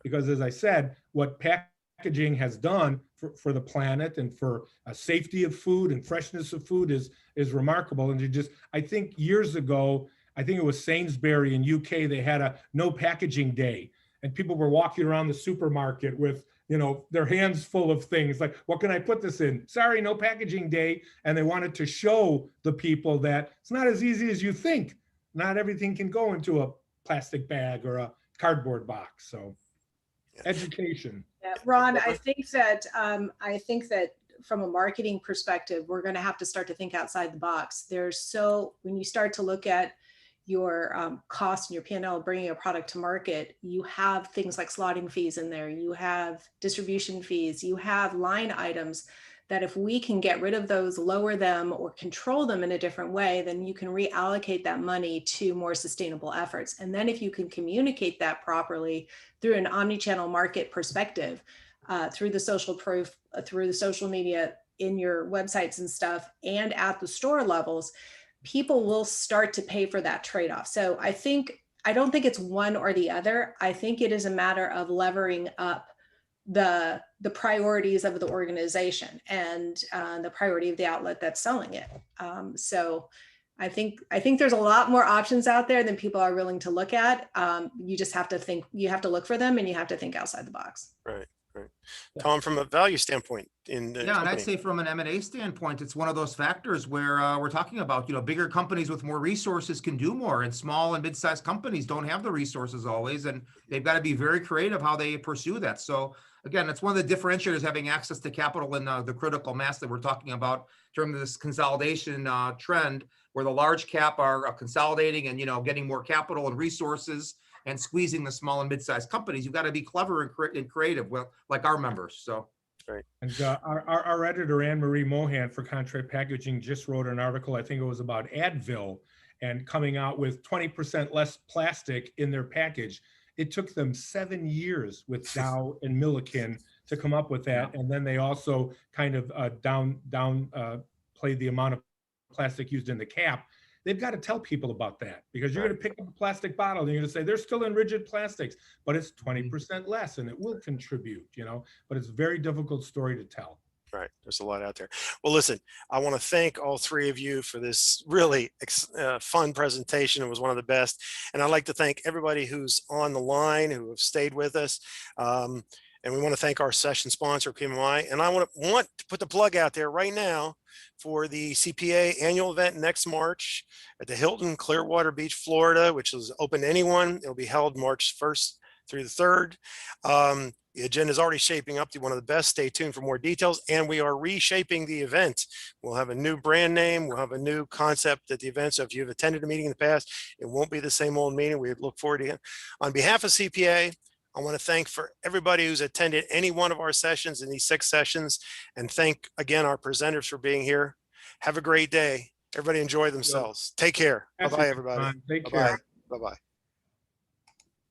because as I said, what packaging has done for the planet and for safety of food and freshness of food is remarkable. And I think years ago, I think it was Sainsbury in UK, they had a no packaging day, and people were walking around the supermarket with, their hands full of things like, what can I put this in? Sorry, no packaging day. And they wanted to show the people that it's not as easy as you think. Not everything can go into a plastic bag or a cardboard box. So education. Yeah, Ron, I think that from a marketing perspective, we're going to have to start to think outside the box. When you start to look at your cost and your P&L bringing a product to market, you have things like slotting fees in there, you have distribution fees, you have line items that if we can get rid of those, lower them, or control them in a different way, then you can reallocate that money to more sustainable efforts. And then if you can communicate that properly through an omni-channel market perspective, through the social proof, through the social media, in your websites and stuff, and at the store levels, people will start to pay for that trade-off. So I don't think it's one or the other. I think it is a matter of levering up the priorities of the organization and the priority of the outlet that's selling it. So I think there's a lot more options out there than people are willing to look at. You just have to you have to look for them, and you have to think outside the box. Right. Tom, from a value standpoint in the and I'd say from an M&A standpoint, it's one of those factors where we're talking about, bigger companies with more resources can do more, and small and mid-sized companies don't have the resources always, and they've got to be very creative how they pursue that. So again, it's one of the differentiators, having access to capital and the critical mass that we're talking about in terms of this consolidation trend, where the large cap are consolidating and, getting more capital and resources and squeezing the small and mid-sized companies. You've got to be clever and creative, like our members. So. Right. And our editor, Anne Marie Mohan for Contract Packaging, just wrote an article, I think it was about Advil, and coming out with 20% less plastic in their package. It took them 7 years with Dow and Milliken to come up with that. And then they also kind of played the amount of plastic used in the cap. They've got to tell people about that, because you're going to pick up a plastic bottle and you're going to say they're still in rigid plastics, but it's 20% less, and it will contribute, but it's a very difficult story to tell. Right. There's a lot out there. Well, listen, I want to thank all three of you for this really fun presentation. It was one of the best. And I'd like to thank everybody who's on the line, who have stayed with us. And we want to thank our session sponsor, PMI. And I want to put the plug out there right now for the CPA annual event next March at the Hilton Clearwater Beach, Florida, which is open to anyone. It'll be held March 1st through the 3rd. The agenda is already shaping up to one of the best. Stay tuned for more details. And we are reshaping the event. We'll have a new brand name. We'll have a new concept at the event. So if you've attended a meeting in the past, it won't be the same old meeting. We look forward to it. On behalf of CPA, I want to thank for everybody who's attended any one of our sessions in these 6 sessions, and thank again our presenters for being here. Have a great day. Everybody enjoy themselves. Take care. Bye-bye, everybody. Take care. Bye-bye.